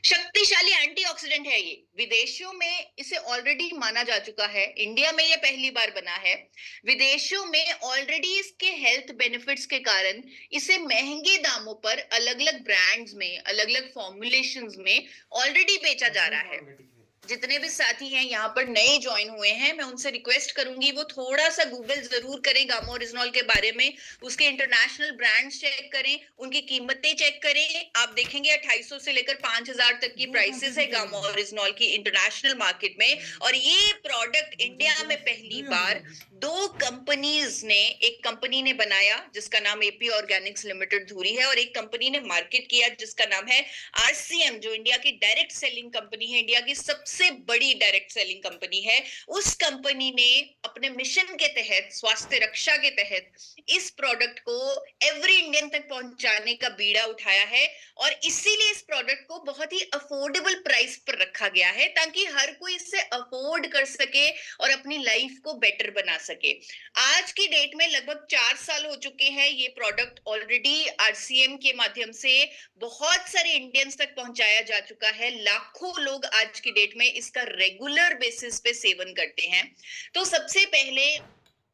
शक्तिशाली एंटीऑक्सीडेंट है ये। विदेशों में इसे ऑलरेडी माना जा चुका है, इंडिया में ये पहली बार बना है। विदेशों में ऑलरेडी इसके हेल्थ बेनिफिट्स के कारण इसे महंगे दामों पर अलग-अलग ब्रांड्स में, अलग-अलग फॉर्मुलेशंस में ऑलरेडी बेचा जा रहा है। जितने भी साथी हैं यहाँ पर नए ज्वाइन हुए हैं, मैं उनसे रिक्वेस्ट करूंगी वो थोड़ा सा गूगल जरूर करें गामो ओरिजिनॉल के बारे में, उसके इंटरनेशनल ब्रांड्स चेक करें, उनकी कीमतें चेक करें। आप देखेंगे 2800 से लेकर 5000 तक की प्राइसेस है गामो ओरिजिनॉल की इंटरनेशनल मार्केट में। और ये प्रोडक्ट इंडिया में पहली बार दो कंपनीज ने, एक कंपनी ने बनाया जिसका नाम एपी ऑर्गेनिक्स लिमिटेड धुरी है, और एक कंपनी ने मार्केट किया जिसका नाम है आरसीएम, जो इंडिया की डायरेक्ट सेलिंग कंपनी है, इंडिया की सबसे बड़ी डायरेक्ट सेलिंग कंपनी है। उस कंपनी ने अपने मिशन के तहत, स्वास्थ्य रक्षा के तहत, इस प्रोडक्ट को एवरी इंडियन तक पहुंचाने का बीड़ा उठाया है। और इसीलिए इस प्रोडक्ट को बहुत ही अफोर्डेबल प्राइस पर रखा गया है ताकि हर कोई इसे अफोर्ड कर सके और अपनी लाइफ को बेटर बना सके। आज की डेट में लगभग 4 साल हो चुके हैं, ये प्रोडक्ट ऑलरेडी आरसीएम के माध्यम से बहुत सारे इंडियंस तक पहुंचाया जा चुका है। लाखों लोग आज की डेट में इसका रेगुलर बेसिस पे सेवन करते हैं। तो सबसे पहले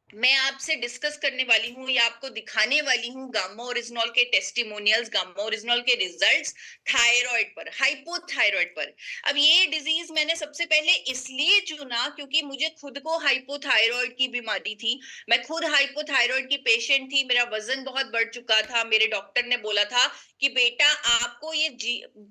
मैं आपसे डिस्कस करने वाली हूँ या आपको दिखाने वाली हूँ गामा ओरिजिनॉल के टेस्टिमोनियल्स, गामा ओरिजिनॉल के रिजल्ट्स थायराइड पर, हाइपोथायराइड पर। अब ये डिजीज मैंने सबसे पहले इसलिए चुना क्योंकि मुझे खुद को हाइपोथायराइड की बीमारी थी। मैं खुद हाइपोथायराइड की पेशेंट थी, मेरा वजन बहुत बढ़ चुका था। मेरे डॉक्टर ने बोला था कि बेटा आपको ये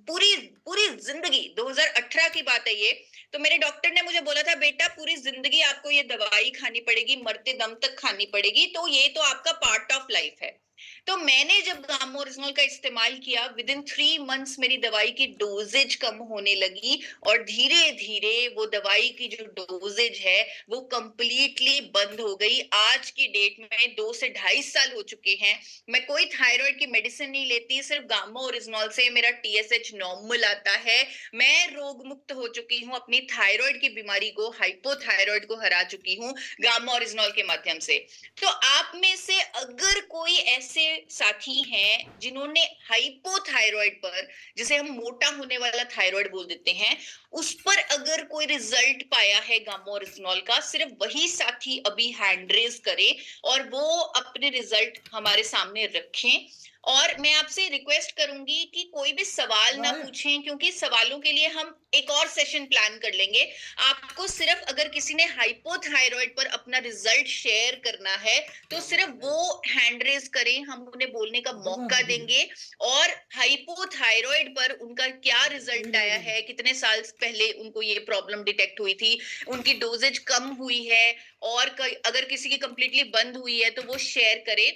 पूरी पूरी जिंदगी, 2018 की बात है ये, तो मेरे डॉक्टर ने मुझे बोला था बेटा पूरी जिंदगी आपको ये दवाई खानी पड़ेगी, मरते दम तक खानी पड़ेगी, तो ये तो आपका पार्ट ऑफ लाइफ है। तो मैंने जब गामा ओरिजिनल का इस्तेमाल किया, विद इन 3 मंथ्स मेरी दवाई की डोजेज कम होने लगी और धीरे धीरे वो दवाई की जो डोजेज है वो कंप्लीटली बंद हो गई। आज की डेट में 2 से 2.5 साल हो चुके हैं, मैं कोई थायराइड की मेडिसिन नहीं लेती, सिर्फ गामा ओरिजिनल से मेरा टीएसएच नॉर्मल आता है। मैं रोग मुक्त हो चुकी हूँ, अपनी थायराइड की बीमारी को, हाइपोथायराइड को हरा चुकी हूँ गामा ओरिजिनल के माध्यम से। तो आप में से अगर कोई ऐसे साथी हैं जिन्होंने हाइपोथायराइड पर, जिसे हम मोटा होने वाला थायराइड बोल देते हैं, उस पर अगर कोई रिजल्ट पाया है गामा ओरिजिनॉल का, सिर्फ वही साथी अभी हैंड रेज करे और वो अपने रिजल्ट हमारे सामने रखें। और मैं आपसे रिक्वेस्ट करूंगी कि कोई भी सवाल ना पूछें, क्योंकि सवालों के लिए हम एक और सेशन प्लान कर लेंगे। आपको सिर्फ अगर किसी ने हाइपोथायराइड पर अपना रिजल्ट शेयर करना है तो सिर्फ वो हैंड रेज करें, हम उन्हें बोलने का मौका देंगे। और हाइपोथायराइड पर उनका क्या रिजल्ट आया है, कितने साल पहले उनको ये प्रॉब्लम डिटेक्ट हुई थी, उनकी डोजेज कम हुई है, और अगर किसी की कंप्लीटली बंद हुई है तो वो शेयर करे।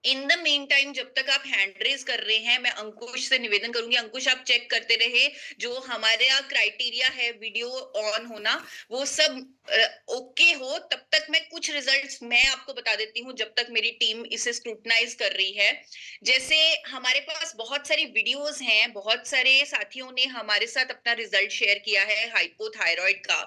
इन द मेन टाइम जब तक आप हैंड रेज कर रहे हैं, मैं अंकुश से निवेदन करूंगी, अंकुश आप चेक करते रहे, जो हमारे क्राइटेरिया है वीडियो ऑन होना वो सब ओके हो, तब तक मैं कुछ रिजल्ट्स मैं आपको बता देती हूँ जब तक मेरी टीम इसे स्क्रूटनाइज कर रही है। जैसे हमारे पास बहुत सारी वीडियोस हैं, बहुत सारे साथियों ने हमारे साथ अपना रिजल्ट शेयर किया है हाइपोथायराइड का।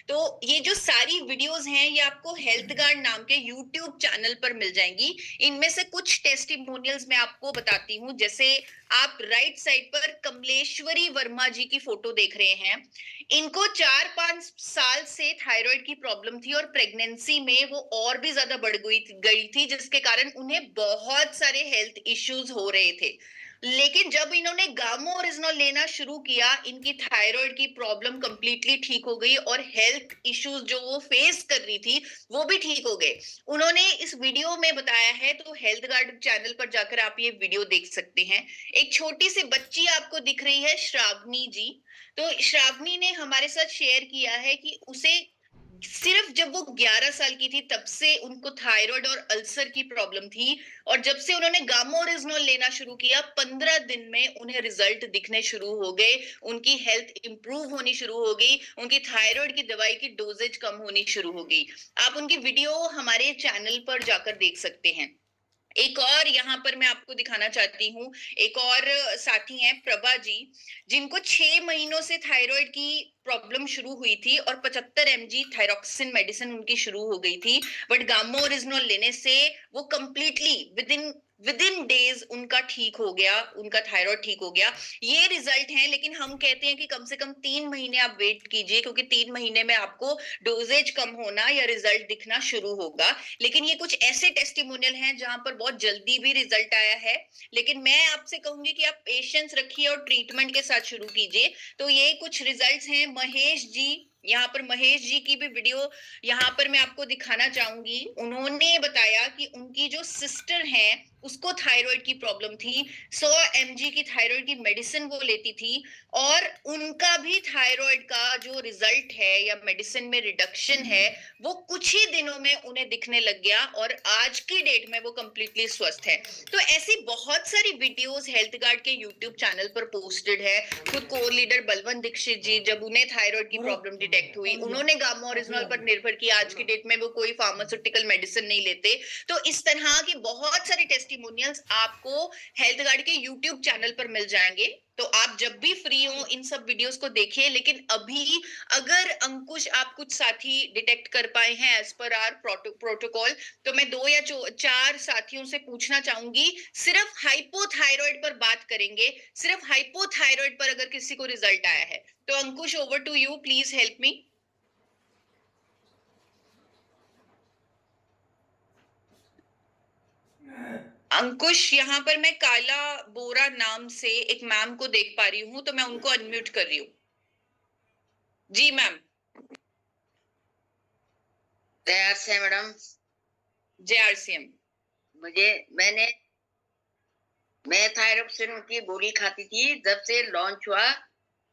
तो ये जो सारी वीडियोस हैं ये आपको हेल्थ गार्ड नाम के यूट्यूब चैनल पर मिल जाएंगी। इनमें से कुछ टेस्टिमोनियल्स मैं आपको बताती हूँ। जैसे आप राइट साइड पर कमलेश्वरी वर्मा जी की फोटो देख रहे हैं, इनको 4-5 साल से थायराइड की प्रॉब्लम थी और प्रेगनेंसी में वो और भी ज्यादा बढ़ गई थी, जिसके कारण उन्हें बहुत सारे हेल्थ इश्यूज हो रहे थे। लेकिन जब इन्होंने गामा ओरिजिनल लेना शुरू किया, इनकी थायराइड की प्रॉब्लम कंप्लीटली ठीक हो गई और हेल्थ इश्यूज जो वो फेस कर रही थी वो भी ठीक हो गए। उन्होंने इस वीडियो में बताया है, तो हेल्थ गार्ड चैनल पर जाकर आप ये वीडियो देख सकते हैं। एक छोटी सी बच्ची आपको दिख रही है, श्रावणी जी। तो श्रावणी ने हमारे साथ शेयर किया है कि उसे सिर्फ जब वो 11 साल की थी तब से उनको थायराइड और अल्सर की प्रॉब्लम थी, और जब से उन्होंने गामा ओरिजिनल लेना शुरू किया 15 दिन में उन्हें रिजल्ट दिखने शुरू हो गए, उनकी हेल्थ इंप्रूव होनी शुरू हो गई, उनकी थायराइड की दवाई की डोजेज कम होनी शुरू हो गई। आप उनकी वीडियो हमारे चैनल पर जाकर देख सकते हैं। एक और यहाँ पर मैं आपको दिखाना चाहती हूँ, एक और साथी हैं प्रभा जी, जिनको 6 महीनों से थायराइड की प्रॉब्लम शुरू हुई थी और 75 mg थायरोक्सिन मेडिसिन उनकी शुरू हो गई थी, बट गामा ओरिजिनल लेने से वो completely with in with in days उनका ठीक हो गया, उनका थायराइड ठीक हो गया। ये रिजल्ट है, लेकिन हम कहते हैं कि कम से कम 3 महीने आप वेट कीजिए, क्योंकि 3 महीने में आपको डोजेज कम होना या रिजल्ट दिखना शुरू होगा। लेकिन ये कुछ ऐसे टेस्टिमोनियल हैं जहां पर बहुत जल्दी भी रिजल्ट आया है। लेकिन मैं आपसे कहूंगी कि आप पेशेंस रखिए और ट्रीटमेंट के साथ शुरू कीजिए। तो ये कुछ रिजल्ट्स हैं। महेश जी, यहाँ पर महेश जी की भी वीडियो यहाँ पर मैं आपको दिखाना चाहूंगी। उन्होंने बताया कि उनकी जो सिस्टर है उसको थायराइड की प्रॉब्लम थी। 100 mg की थायराइड की मेडिसिन वो लेती थी, और उनका भी थायराइड का जो रिजल्ट है या मेडिसिन में रिडक्शन है वो कुछ ही दिनों में उन्हें दिखने लग गया, और आज की डेट में वो कंप्लीटली स्वस्थ है। तो ऐसी बहुत सारी वीडियोस हेल्थ गार्ड के यूट्यूब चैनल पर पोस्टेड है। खुद कोर लीडर बलवंत दीक्षित जी, जब उन्हें थायराइड की प्रॉब्लम डिटेक्ट हुई, उन्होंने गामा ओरिजिनल पर निर्भर किया। आज की डेट में वो कोई फार्मास्यूटिकल मेडिसिन नहीं लेते। तो इस तरह की बहुत सारी टेस्टिमोनियल्स आपको हेल्थ गार्ड के यूट्यूब चैनल पर मिल जाएंगे। तो आप जब भी फ्री हो इन सब वीडियोस को देखिए। लेकिन अभी अगर अंकुश आप कुछ साथी डिटेक्ट कर पाए हैं एज पर आर प्रोटोकॉल, तो मैं 2 या 4 साथियों से पूछना चाहूंगी। सिर्फ हाइपोथायराइड पर बात करेंगे, सिर्फ हाइपोथायराइड पर अगर किसी को रिजल्ट आया है तो Ankush, over to you, please help me. Ankush, यहाँ पर मैं काला बोरा नाम से एक मैम को देख पा रही हूँ, तो मैं उनको अनम्यूट कर रही हूँ। जी मैम। तैयार से मैडम। जय आरसीएम। मैं थायरोक्सिन की गोली खाती थी। जब से लॉन्च हुआ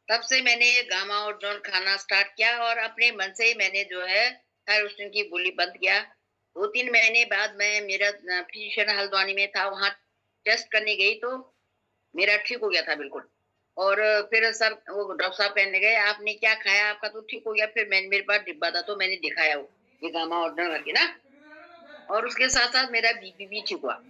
तब से मैंने गामा और जॉन खाना स्टार्ट किया, और अपने मन से ही मैंने जो है थायरोक्सिन की गोली बंद किया। 2-3 महीने बाद मैं मेरा फिजिशियन हल्द्वानी में था, वहां टेस्ट करने गई तो मेरा ठीक हो गया था बिल्कुल। और फिर सर वो डॉक्टर साहब कहने गए आपने क्या खाया, आपका तो ठीक हो गया। फिर मेरे पास डिब्बा था तो मैंने दिखाया वो ये गामा और जॉन करके ना, और उसके साथ साथ मेरा बीपी भी ठीक हुआ।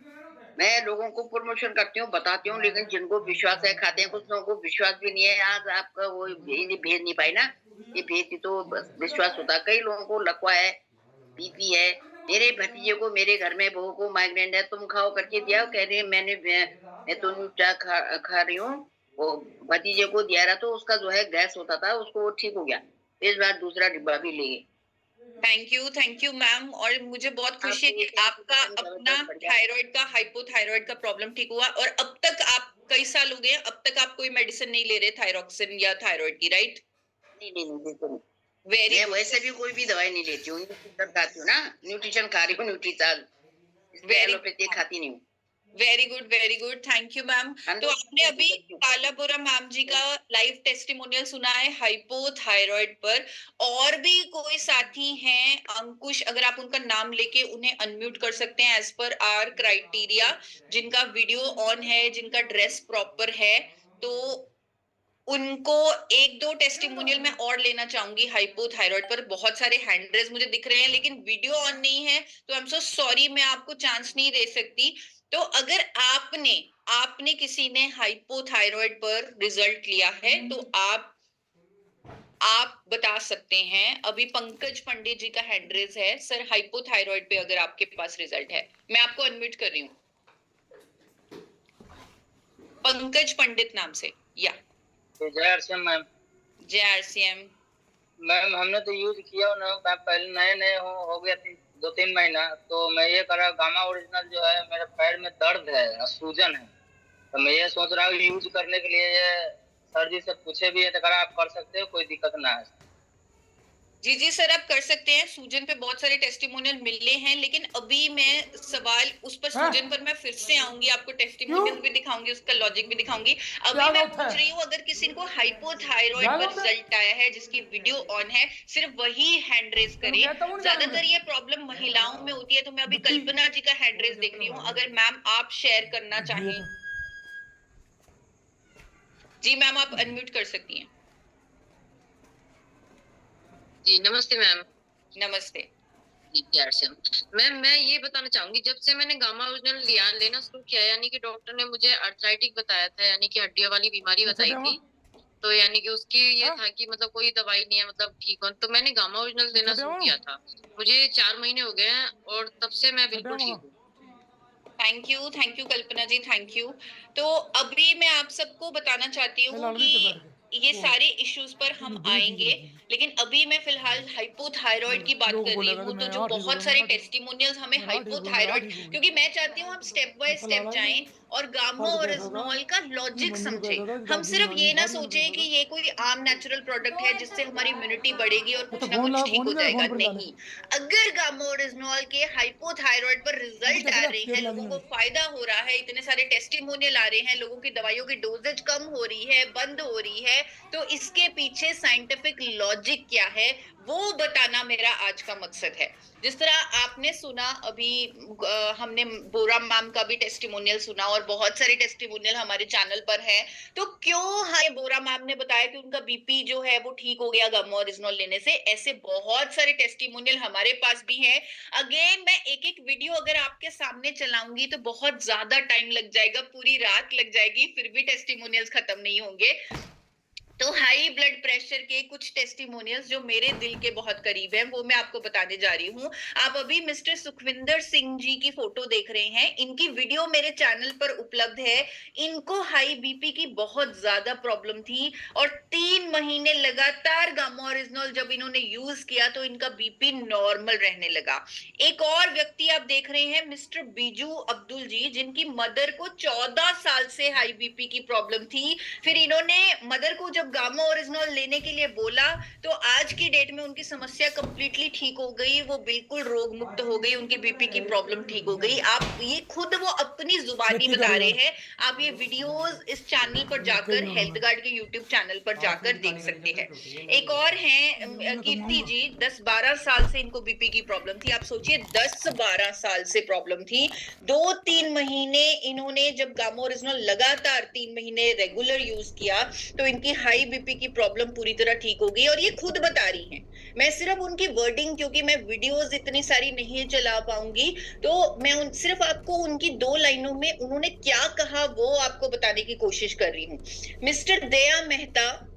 मैं लोगों को प्रमोशन करती हूँ, बताती हूँ, लेकिन जिनको विश्वास है खाते हैं, कुछ लोगों को विश्वास भी नहीं है। आज आपका वो भेज नहीं पाई ना, ये भेजती तो बस विश्वास होता। कई लोगों को लकवा है, बीपी है। मेरे भतीजे को, मेरे घर में बहू को माइग्रेन है, तुम खाओ करके दिया, कह रही मैं तो न्यूट्रा खा रही हूँ। वो भतीजे को दिया रहा तो उसका जो है गैस होता था, उसको वो ठीक हो गया। इस बार दूसरा डिब्बा भी ले गए। Thank you ma'am. और मुझे बहुत खुशी है कि आपका अपना थायराइड का, हाइपोथायराइड का प्रॉब्लम ठीक हुआ। और अब तक आप, कई साल हो गए, अब तक आप कोई मेडिसिन नहीं ले रहे थायरोक्सिन या थायराइड की, राइट? नहीं नहीं नहीं, बिल्कुल नहीं। वेरी मैं वैसे भी कोई भी दवाई नहीं लेती हूँ, न्यूट्रिशन खाती हूँ ना, न्यूट्रिशन खा रही हूँ, न्यूट्रीचार्ज। इसमें एलोपैथी खाती नहीं हूँ। Very good, very good, thank you ma'am. तो आपने अभी कालाबोरा मैम जी का लाइव टेस्टिमोनियल सुना है हाइपोथायराइड पर। और भी कोई साथी हैं अंकुश, अगर आप उनका नाम लेके उन्हें अनम्यूट कर सकते हैं एज पर आर क्राइटेरिया, जिनका वीडियो ऑन है, जिनका ड्रेस प्रॉपर है, तो उनको 1-2 टेस्टिमोनियल मैं और लेना चाहूंगी हाइपोथायराइड पर। बहुत सारे हैंड रेज मुझे दिख रहे हैं, लेकिन वीडियो ऑन नहीं है, तो आई एम सो सॉरी, मैं आपको चांस नहीं दे सकती। तो अगर आपने आपने किसी ने हाइपोथायराइड पर रिजल्ट लिया है तो आप बता सकते हैं। अभी पंकज पंडित जी का हैंड रेज है। सर, हाइपोथायराइड पे अगर आपके पास रिजल्ट है, मैं आपको अनम्यूट कर रही हूँ। पंकज पंडित नाम से, या जय आरसीएम मैम। जय आरसीएम मैम, हमने तो यूज किया ना, पहले नए हो गया 2-3 महीना, तो मैं ये करा गामा ओरिजिनल जो है, मेरे पैर में दर्द है, सूजन है, तो मैं ये सोच रहा हूँ यूज करने के लिए। ये सर जी से पूछे भी है, तो करा आप कर सकते हो, कोई दिक्कत ना है। जी जी सर, आप कर सकते हैं। सूजन पे बहुत सारे टेस्टिमोनियल मिले हैं, लेकिन अभी मैं सवाल उस पर, सूजन पर मैं फिर से आऊंगी, आपको टेस्टिमोनियल भी दिखाऊंगी, उसका लॉजिक भी दिखाऊंगी। अभी मैं पूछ रही हूँ, अगर किसी को हाइपोथायराइड पर रिजल्ट आया है, जिसकी वीडियो ऑन है, सिर्फ वही हैंड रेज करे। ज्यादातर ये प्रॉब्लम महिलाओं में होती है, तो मैं अभी कल्पना जी का हैंड रेज देख रही हूँ। अगर मैम आप शेयर करना चाहें। जी मैम, आप अनम्यूट कर सकती हैं। जी नमस्ते मैम। नमस्ते मैम, मैं ये बताना चाहूंगी, जब से मैंने गामा ओरिजिनल लेना शुरू किया, यानी कि डॉक्टर ने मुझे आर्थराइटिक बताया था, यानी कि हड्डियों वाली बीमारी बताई थी। तो यानी कि उसकी ये था कि मतलब कोई दवाई नहीं है, मतलब ठीक हो। तो मैंने गामा ओरिजिनल देना शुरू किया था। मुझे 4 महीने हो गए हैं और तब से मैं बिल्कुल ठीक हूँ। Thank you Kalpana ji, thank you. तो अभी मैं आप सबको बताना चाहती हूँ कि ये सारे इश्यूज पर हम आएंगे, लेकिन अभी मैं फिलहाल हाइपोथायरॉइड की बात कर रही हूँ। तो जो बहुत सारे टेस्टिमोनियल्स हमें हाइपोथायरॉइड, क्योंकि मैं चाहती हूँ हम स्टेप बाय स्टेप जाएं और गामा ओरिजिनॉल का लॉजिक समझें। हम सिर्फ ये ना सोचें कि ये कोई आम नेचुरल प्रोडक्ट है जिससे हमारी इम्यूनिटी बढ़ेगी और कुछ ना कुछ ठीक हो जाएगा। नहीं, अगर गामा ओरिजिनॉल के हाइपोथायरॉइड पर रिजल्ट आ रहे हैं, लोगों को फायदा हो रहा है, इतने सारे टेस्टिमोनियल आ रहे हैं, लोगों की दवाइयों की डोजेज कम हो रही है, बंद हो रही है, तो इसके पीछे साइंटिफिक लॉजिक क्या है वो बताना मेरा आज का मकसद है। जिस तरह आपने सुना अभी, हमने बोरा मैम का भी टेस्टिमोनियल सुना और बहुत सारे टेस्टिमोनियल हमारे चैनल पर है। तो क्यों है बोरा मैम ने बताया कि उनका बीपी जो है वो ठीक हो गया गामा ओरिजिनॉल लेने से, ऐसे बहुत सारे टेस्टिमोनियल हमारे पास भी है। अगेन मैं एक एक वीडियो अगर आपके सामने चलाऊंगी तो बहुत ज्यादा टाइम लग जाएगा, पूरी रात लग जाएगी, फिर भी टेस्टिमोनियल्स खत्म नहीं होंगे। तो हाई ब्लड प्रेशर के कुछ टेस्टिमोनियल्स जो मेरे दिल के बहुत करीब हैं वो मैं आपको बताने जा रही हूँ। आप अभी मिस्टर सुखविंदर सिंह जी की फोटो देख रहे हैं, इनकी वीडियो मेरे चैनल पर उपलब्ध है। इनको हाई बीपी की बहुत ज्यादा प्रॉब्लम थी और 3 महीने लगातार गामा ओरिजिनॉल जब इन्होंने यूज किया तो इनका बीपी नॉर्मल रहने लगा। एक और व्यक्ति आप देख रहे हैं मिस्टर बीजू अब्दुल जी, जिनकी मदर को 14 साल से हाई बीपी की प्रॉब्लम थी। फिर इन्होंने मदर को जब गामा ओरिजिनॉल लेने के लिए बोला तो आज की डेट में उनकी समस्या कंप्लीटली ठीक हो गई, वो बिल्कुल रोग मुक्त हो गई, उनकी बीपी की प्रॉब्लम ठीक हो गई। आप ये खुद वो अपनी जुबानी बता रहे हैं। आप ये वीडियोस इस चैनल पर जाकर, हेल्थ गार्ड के यूट्यूब चैनल पर जाकर देख सकते हैं। एक और हैं कीर्ति जी, 10-12 साल से इनको बीपी की प्रॉब्लम थी। आप सोचिए 10-12 साल से प्रॉब्लम थी। 2-3 महीने इन्होंने जब गामा ओरिजिनॉल लगातार 3 महीने रेगुलर यूज किया तो इनकी हाई बीपी की प्रॉब्लम पूरी तरह ठीक हो गई और ये खुद बता रही हैं। मैं सिर्फ उनकी वर्डिंग, क्योंकि मैं वीडियोस इतनी सारी नहीं चला पाऊंगी, तो मैं सिर्फ आपको उनकी 2 लाइनों में उन्होंने क्या कहा वो आपको बताने की कोशिश कर रही हूँ। मिस्टर दया मेहता,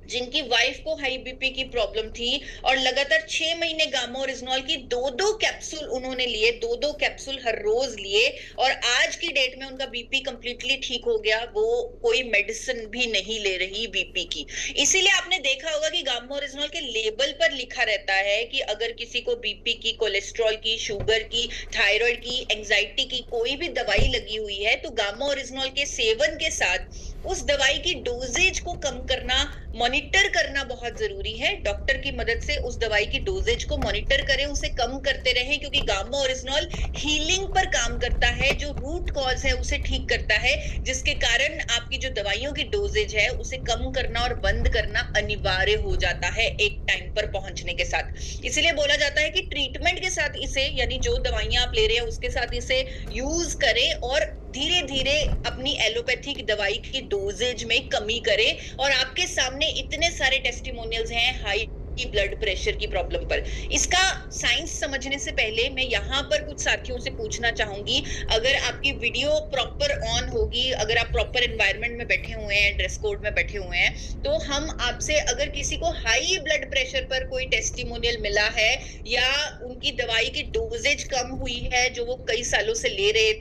जिनकी वाइफ को हाई बीपी की प्रॉब्लम थी और लगातार 6 महीने गामा ओरिजिनॉल की 2-2 कैप्सूल उन्होंने लिए, 2-2 कैप्सूल हर रोज लिए और आज की डेट में उनका बीपी कंप्लीटली ठीक हो गया। वो कोई मेडिसिन भी नहीं ले रही बीपी की। इसीलिए आपने देखा होगा कि गामा ओरिजिनॉल के लेबल पर लिखा रहता है कि अगर किसी को बीपी की, कोलेस्ट्रॉल की, शुगर की, थायराइड की, एंजाइटी की कोई भी दवाई लगी हुई है तो गामा ओरिजिनॉल के सेवन के साथ उस दवाई की डोजेज को कम करना, मॉनिटर करना बहुत जरूरी है। डॉक्टर की मदद से उस दवाई की डोजेज को मॉनिटर करें, उसे कम करते रहें, क्योंकि गामा ओरिजिनॉल हीलिंग पर काम करता है, जो रूट कॉज है उसे ठीक करता है, जिसके कारण आपकी जो दवाइयों की डोजेज है उसे कम करना और बंद करना अनिवार्य हो जाता है एक टाइम पर पहुंचने के साथ। इसलिए बोला जाता है कि ट्रीटमेंट के साथ इसे, यानी जो दवाइयां आप ले रहे हैं उसके साथ इसे यूज करें और धीरे धीरे अपनी एलोपैथिक दवाई की डोजेज में कमी करें। और आपके सामने इतने सारे टेस्टिमोनियल्स हैं हाई ब्लड प्रेशर की प्रॉब्लम पर। इसका साइंस समझने से पहले मैं यहाँ पर कुछ साथियों से पूछना चाहूंगी, अगर आपकी वीडियो प्रॉपर ऑन होगी, अगर आप प्रॉपर एनवायरनमेंट में बैठे हुए हैं, ड्रेस कोड में बैठे हुए हैं, तो हम आपसे, अगर किसी को हाई ब्लड प्रेशर पर कोई टेस्टिमोनियल मिला है या उनकी दवाई की डोजेज कम हुई है जो वो कई सालों से ले रहे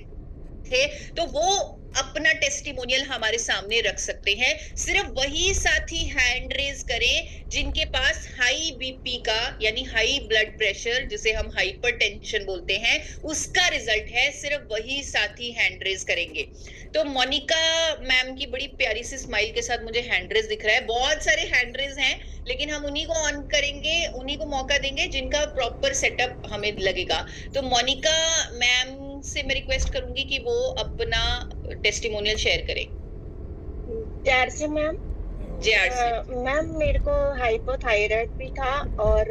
थे, तो वो अपना टेस्टिमोनियल हमारे सामने रख सकते हैं। सिर्फ वही साथी हैंड रेज करें जिनके पास हाई बीपी का, यानी हाई ब्लड प्रेशर, जिसे हम हाइपरटेंशन बोलते हैं, उसका रिजल्ट है। सिर्फ वही साथी हैंड रेज करेंगे। तो मोनिका मैम की बड़ी प्यारी सी स्माइल के साथ मुझे हैंड रेज दिख रहा है। बहुत सारे हैंड रेज हैं, लेकिन हम उन्हीं को ऑन करेंगे, उन्हीं को मौका देंगे जिनका प्रॉपर सेटअप हमें लगेगा। तो मोनिका मैम से मैं रिक्वेस्ट करूंगी कि वो अपना टेस्टिमोनियल शेयर करें। जैसे मैम, मैम मेरे को हाइपोथायराइड भी था और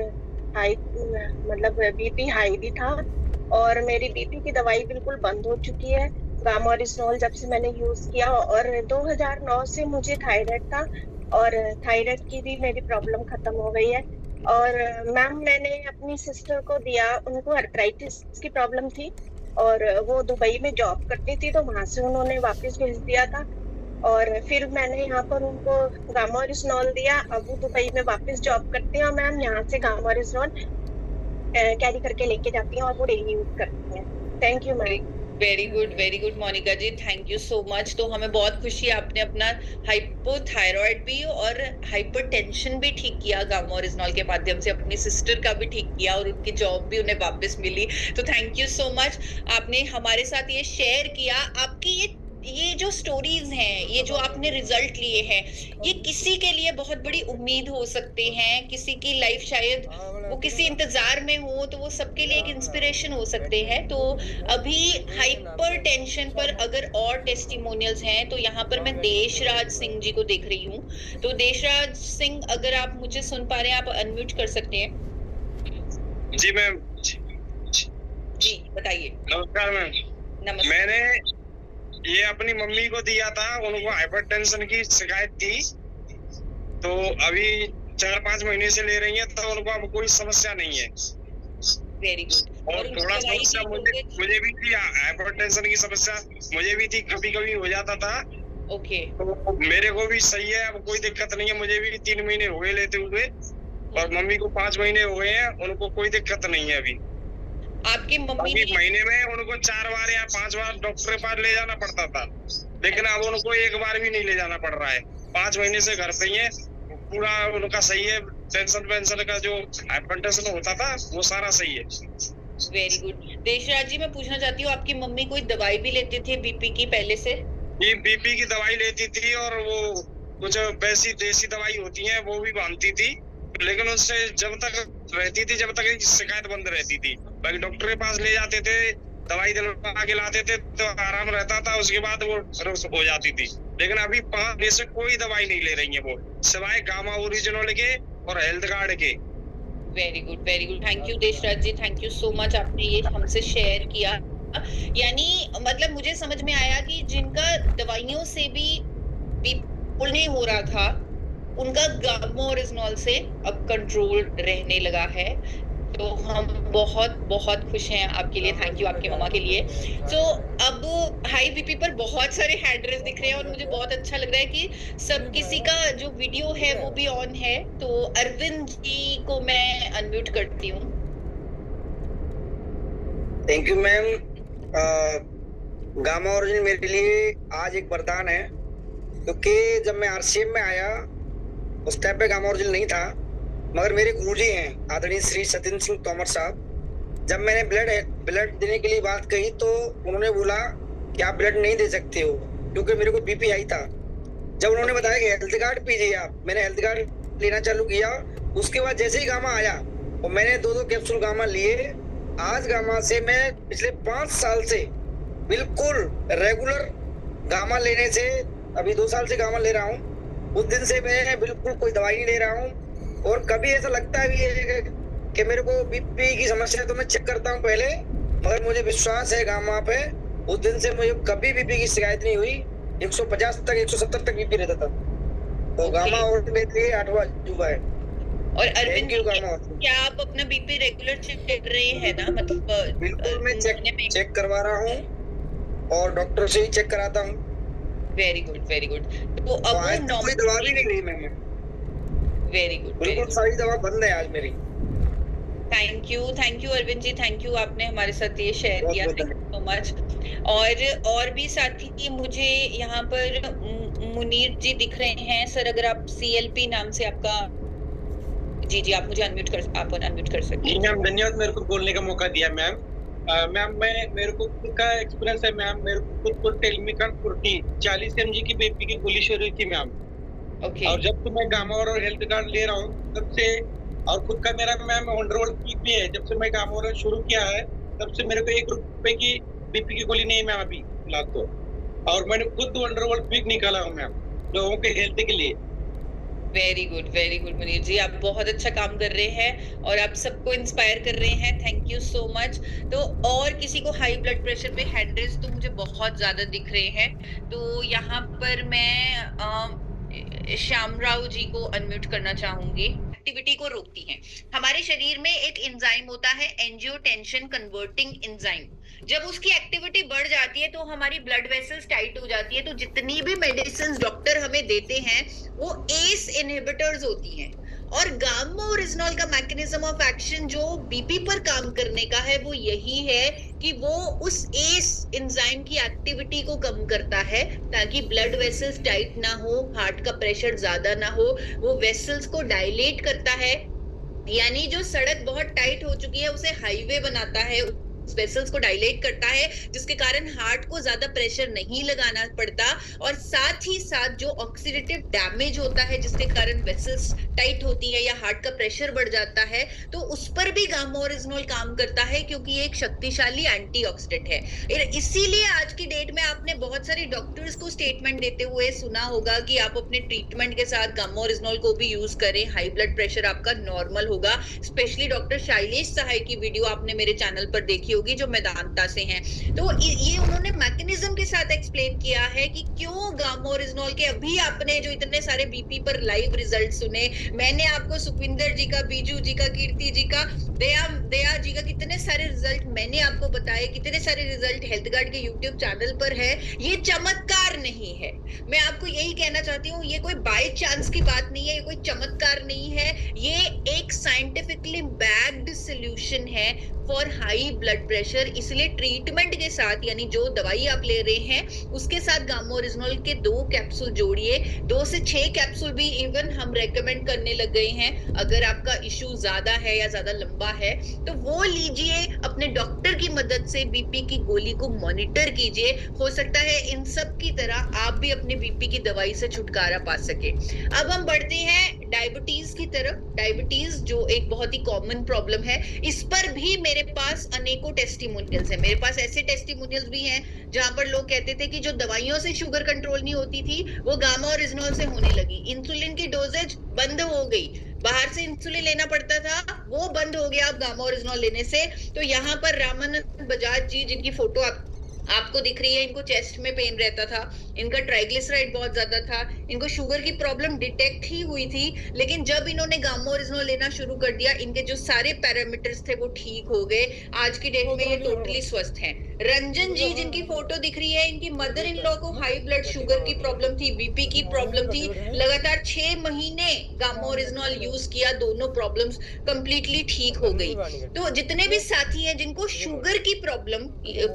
मतलब बीपी हाई भी था और मेरी बीपी की दवाई बिल्कुल बंद हो चुकी है गामा ओरिजिनॉल जब से मैंने यूज किया। और 2009 से मुझे थायराइड था और थायराइड की भी मेरी प्रॉब्लम खत्म हो गई है। और मैम मैंने अपनी सिस्टर को दिया, उनको आर्थराइटिस की प्रॉब्लम थी और वो दुबई में जॉब करती थी, तो वहां से उन्होंने वापस भेज दिया था। और फिर मैंने यहाँ पर उनको गामा ओरिजिनॉल दिया। अब वो दुबई में वापस जॉब करते हैं और मैम यहाँ से गामा ओरिजिनॉल कैरी करके लेके जाती हैं और वो डेली यूज करती हैं। Thank you ma'am. Very good Monika ji, thank you so much. तो हमें बहुत खुशी है आपने अपना हाइपोथायराइड भी और हाइपरटेंशन भी ठीक किया गामा ओरिजिनॉल के माध्यम से, अपनी सिस्टर का भी ठीक किया और उनकी जॉब भी उन्हें वापस मिली। तो थैंक यू सो मच, आपने हमारे साथ ये शेयर किया। आपकी ये जो स्टोरीज हैं, ये जो आपने रिजल्ट लिए हैं, ये किसी के लिए बहुत बड़ी उम्मीद हो सकते हैं। किसी की लाइफ शायद वो किसी इंतजार में हो तो वो सबके लिए एक इंस्पिरेशन हो सकते हैं। तो अभी हाइपर टेंशन पर अगर और टेस्टिमोनियल्स हैं तो यहाँ पर मैं देशराज सिंह जी को देख रही हूँ। तो देशराज सिंह, अगर आप मुझे सुन पा रहे हैं, आप अनम्यूट कर सकते हैं। जी मैम। जी बताइए। नमस्कार मैम। नमस्कार। मैंने ये अपनी मम्मी को दिया था, उनको हाइपरटेंशन की शिकायत थी, तो अभी 4-5 महीने से ले रही है, तो उनको अब कोई समस्या नहीं है। Very good. और थोड़ा समस्या मुझे भी थी, हाइपरटेंशन की समस्या मुझे भी थी, कभी कभी हो जाता था। ओके। तो मेरे को भी सही है, अब कोई दिक्कत नहीं है। मुझे भी 3 महीने हो गए लेते हुए, और मम्मी को 5 महीने हो गए हैं, उनको कोई दिक्कत नहीं है अभी। आपकी मम्मी ने महीने में उनको 4 बार या 5 बार डॉक्टर के पास ले जाना पड़ता था, लेकिन अब उनको 1 बार भी नहीं ले जाना पड़ रहा है। 5 महीने से घर पे ही है, पूरा उनका सही है। टेंशन वेंशन का जो हाइपरटेंशन होता था वो सारा सही है। Very good. देशराज जी, मैं पूछना चाहती हूँ, आपकी मम्मी कोई दवाई भी लेते थे बीपी की पहले से? ये बीपी की दवाई लेती थी, और वो कुछ वैसी देसी दवाई होती है वो भी बांधती थी, लेकिन उससे जब तक रहती थी, जब तक शिकायत बंद रहती थी। बाकी डॉक्टर के पास ले जाते थे, दवाई दिलवा के लाते थे तो आराम रहता था, उसके बाद वो हो जाती थी। लेकिन अभी 5 दिन से कोई दवाई नहीं ले रही है वो, सिवाय गामा ओरिजिनल के और हेल्थ कार्ड के। Very good, very good. Thank you Deshraj ji, thank you so much, आपने ये हमसे शेयर किया। यानी मतलब मुझे समझ में आया कि जिनका दवाइयों से भी बिल्कुल नहीं हो रहा था, उनका गामा ओरिजिनॉल से अब कंट्रोल रहने लगा है। तो हम बहुत बहुत खुश हैं आपके लिए। थैंक यू आपके मम्मा के लिए। तो अब हाई बीपी पर बहुत सारे हैंड रेज दिख रहे हैं और मुझे बहुत अच्छा लग रहा है कि सब किसी का जो वीडियो है वो भी ऑन है। तो अरविंद जी को मैं अनम्यूट करती हूँ। Thank you ma'am. Gamma origin मेरे लिए आज एक वरदान है, क्योंकि जब मैं आरसीएम में आया उस टाइम पे गामा ओरिजिन नहीं था, मगर मेरे गुरुजी हैं आदरणीय श्री सतिंद्र सिंह तोमर साहब, जब मैंने ब्लड देने के लिए बात कही तो उन्होंने बोला कि आप ब्लड नहीं दे सकते हो, क्योंकि मेरे को बीपी आई था। जब उन्होंने बताया कि हेल्थ कार्ड पीजिए आप, मैंने हेल्थ कार्ड लेना चालू किया। उसके बाद जैसे ही गामा आया और मैंने 2-2 कैप्सूल गामा लिए, आज गामा से मैं पिछले 5 साल से बिल्कुल रेगुलर गामा लेने से, अभी 2 साल से गामा ले रहा हूँ। उस दिन से मैं बिल्कुल कोई दवाई नहीं ले रहा हूँ, और कभी ऐसा लगता भी है कि मेरे को बीपी की समस्या है तो मैं चेक करता हूँ पहले, मगर मुझे विश्वास है गामा पे। उस दिन से मुझे कभी बीपी की शिकायत नहीं हुई। 150 तक 170 तक बीपी रहता था। तो गामा और मेरे लिए 8वां अजूबा है। और अरविंद जी, क्या आप अपना बीपी रेगुलर चेक कर रहे हैं ना? मतलब बिल्कुल मैं चेक करवा रहा हूँ और डॉक्टर से ही चेक कराता हूँ। Very good, very good. तो अब कोई दवा भी नहीं ली मैंने। वेरी गुड, बिल्कुल सारी दवा बंद है आज मेरी। Thank you Arvind ji, thank you, आपने हमारे साथ ये शेयर किया, थैंक यू सो मच। और भी साथी मुझे यहाँ पर मुनीर जी दिख रहे हैं। सर, अगर आप CLP नाम से आपका, जी आप मुझे अनम्यूट कर सकते हैं। मैम धन्यवाद मेरे को बोलने का मौका दिया मैम। मैम मेरे को खुद का एक्सपीरियंस है मैम। मेरे को खुद को टेलमिकन 40 mg की बीपी की गोली शुरू हुई थी मैम। ओके। और जब से मैं गामा और हेल्थ कार्ड ले रहा हूँ तब से, और खुद का मेरा मैम वंडरवॉल क्विक भी है, जब से मैं गामा और शुरू किया है तब से मेरे को 1 रुपए की बीपी की गोली नहीं मैम अभी फिलहाल तो। और मैंने खुद वंडरवॉल क्विक निकाला हूँ मैम लोगों के हेल्थ के लिए। वेरी गुड मुनीर जी, आप बहुत अच्छा काम कर रहे हैं और आप सबको इंस्पायर कर रहे हैं। Thank you so much. तो और किसी को हाई ब्लड प्रेशर पे हैंड रेज तो मुझे बहुत ज्यादा दिख रहे हैं। तो यहाँ पर मैं श्यामराव जी को अनम्यूट करना चाहूंगी। एक्टिविटी को रोकती हैं। हमारे शरीर में एक एंजाइम होता है, एंजियोटेंसिन कन्वर्टिंग एंजाइम। जब उसकी एक्टिविटी बढ़ जाती है तो हमारी ब्लड वेसल्स टाइट हो जाती है। तो जितनी भी मेडिसिन डॉक्टर हमें देते हैं वो एस इनहिबिटर्स होती हैं, और गामा ओरिजिनॉल का मैकेनिज्म ऑफ एक्शन जो बीपी पर काम करने का है वो यही है कि वो उस एस एंजाइम की एक्टिविटी को कम करता है ताकि ब्लड वेसल्स टाइट ना हो, हार्ट का प्रेशर ज्यादा ना हो, वो वेसल्स को डायलेट करता है, यानी जो सड़क बहुत टाइट हो चुकी है उसे हाईवे बनाता है, वेसल्स को डायलेट करता है जिसके कारण हार्ट को ज्यादा प्रेशर नहीं लगाना पड़ता, और साथ ही साथ जो ऑक्सीडेटिव डैमेज होता है जिसके कारण वेसल्स टाइट होती है या हार्ट का प्रेशर बढ़ जाता है, तो उस पर भी गामा ओरिजिनॉल काम करता है क्योंकि ये एक शक्तिशाली एंटीऑक्सीडेंट है। इसीलिए आज की डेट में आपने बहुत सारे डॉक्टर्स को स्टेटमेंट देते हुए सुना होगा कि आप अपने ट्रीटमेंट के साथ गामा ओरिजिनॉल को भी यूज करें, हाई ब्लड प्रेशर आपका नॉर्मल होगा। स्पेशली डॉक्टर शैलेश सहाय की वीडियो आपने मेरे चैनल पर देखी होगी जो मेदांता से हैं, तो ये उन्होंने मैकेनिज्म के साथ एक्सप्लेन किया है कि क्यों गामा ओरिजिनॉल के अभी आपने जो इतने सारे बीपी पर लाइव रिजल्ट सुने, मैंने आपको सुखविंदर जी का, बीजू जी का, कीर्ति जी का, दया जी का कितने सारे रिजल्ट मैंने आपको बताए, कितने सारे रिजल्ट हेल्थ गार्ड के यूट्यूब चैनल पर है। ये चमत्कार नहीं है, मैं आपको यही कहना चाहती हूँ, ये कोई बाय चांस की बात नहीं है, ये कोई चमत्कार नहीं है, ये एक साइंटिफिकली बैक्ड सॉल्यूशन है फॉर हाई ब्लड प्रेशर। इसलिए ट्रीटमेंट के साथ, यानी जो दवाई आप ले रहे हैं उसके साथ गामा ओरिजिनॉल के 2 कैप्सूल जोड़िए, 2 से 6 कैप्सूल भी इवन हम रेकमेंड करने लग गए हैं। अगर आपका इशू ज्यादा है या ज्यादा लंबा है तो वो लीजिए, अपने डॉक्टर की मदद से बीपी की गोली को मॉनिटर कीजिए, हो सकता है इन सब की तरह आप भी अपने बीपी की दवाई से छुटकारा पा सके। अब हम बढ़ते हैं डायबिटीज की तरफ। डायबिटीज जो एक बहुत ही कॉमन प्रॉब्लम है, इस पर भी मेरे पास अनेकों टेस्टिमोनियल्स हैं। मेरे पास ऐसे टेस्टिमोनियल्स भी हैं जहां पर लोग कहते थे कि जो दवाइयों से शुगर कंट्रोल नहीं होती थी वो गामा ओरिजिनॉल से होने लगी, इंसुलिन की डोजेज बंद हो गई, बाहर से इंसुलिन लेना पड़ता था वो बंद हो गया अब गामा ओरिजिनॉल लेने से। तो यहाँ पर रामानंद बजाज जी, जिनकी फोटो आपको दिख रही है, इनको चेस्ट में पेन रहता था, इनका ट्राइग्लिसराइड बहुत ज्यादा था, इनको शुगर की प्रॉब्लम डिटेक्ट ही हुई थी, लेकिन जब इन्होंने गामा ओरिजिनॉल लेना शुरू कर दिया इनके जो सारे पैरामीटर्स थे वो ठीक हो गए। आज की डेट में ये टोटली स्वस्थ हैं। रंजन जी, जिनकी फोटो दिख रही है, इनकी मदर इन लॉ को हाई ब्लड शुगर की प्रॉब्लम थी, बीपी की प्रॉब्लम थी, लगातार 6 महीने गामा ओरिजिनॉल यूज किया, दोनों प्रॉब्लम्स कंप्लीटली ठीक हो गई। तो जितने भी साथी हैं जिनको शुगर की प्रॉब्लम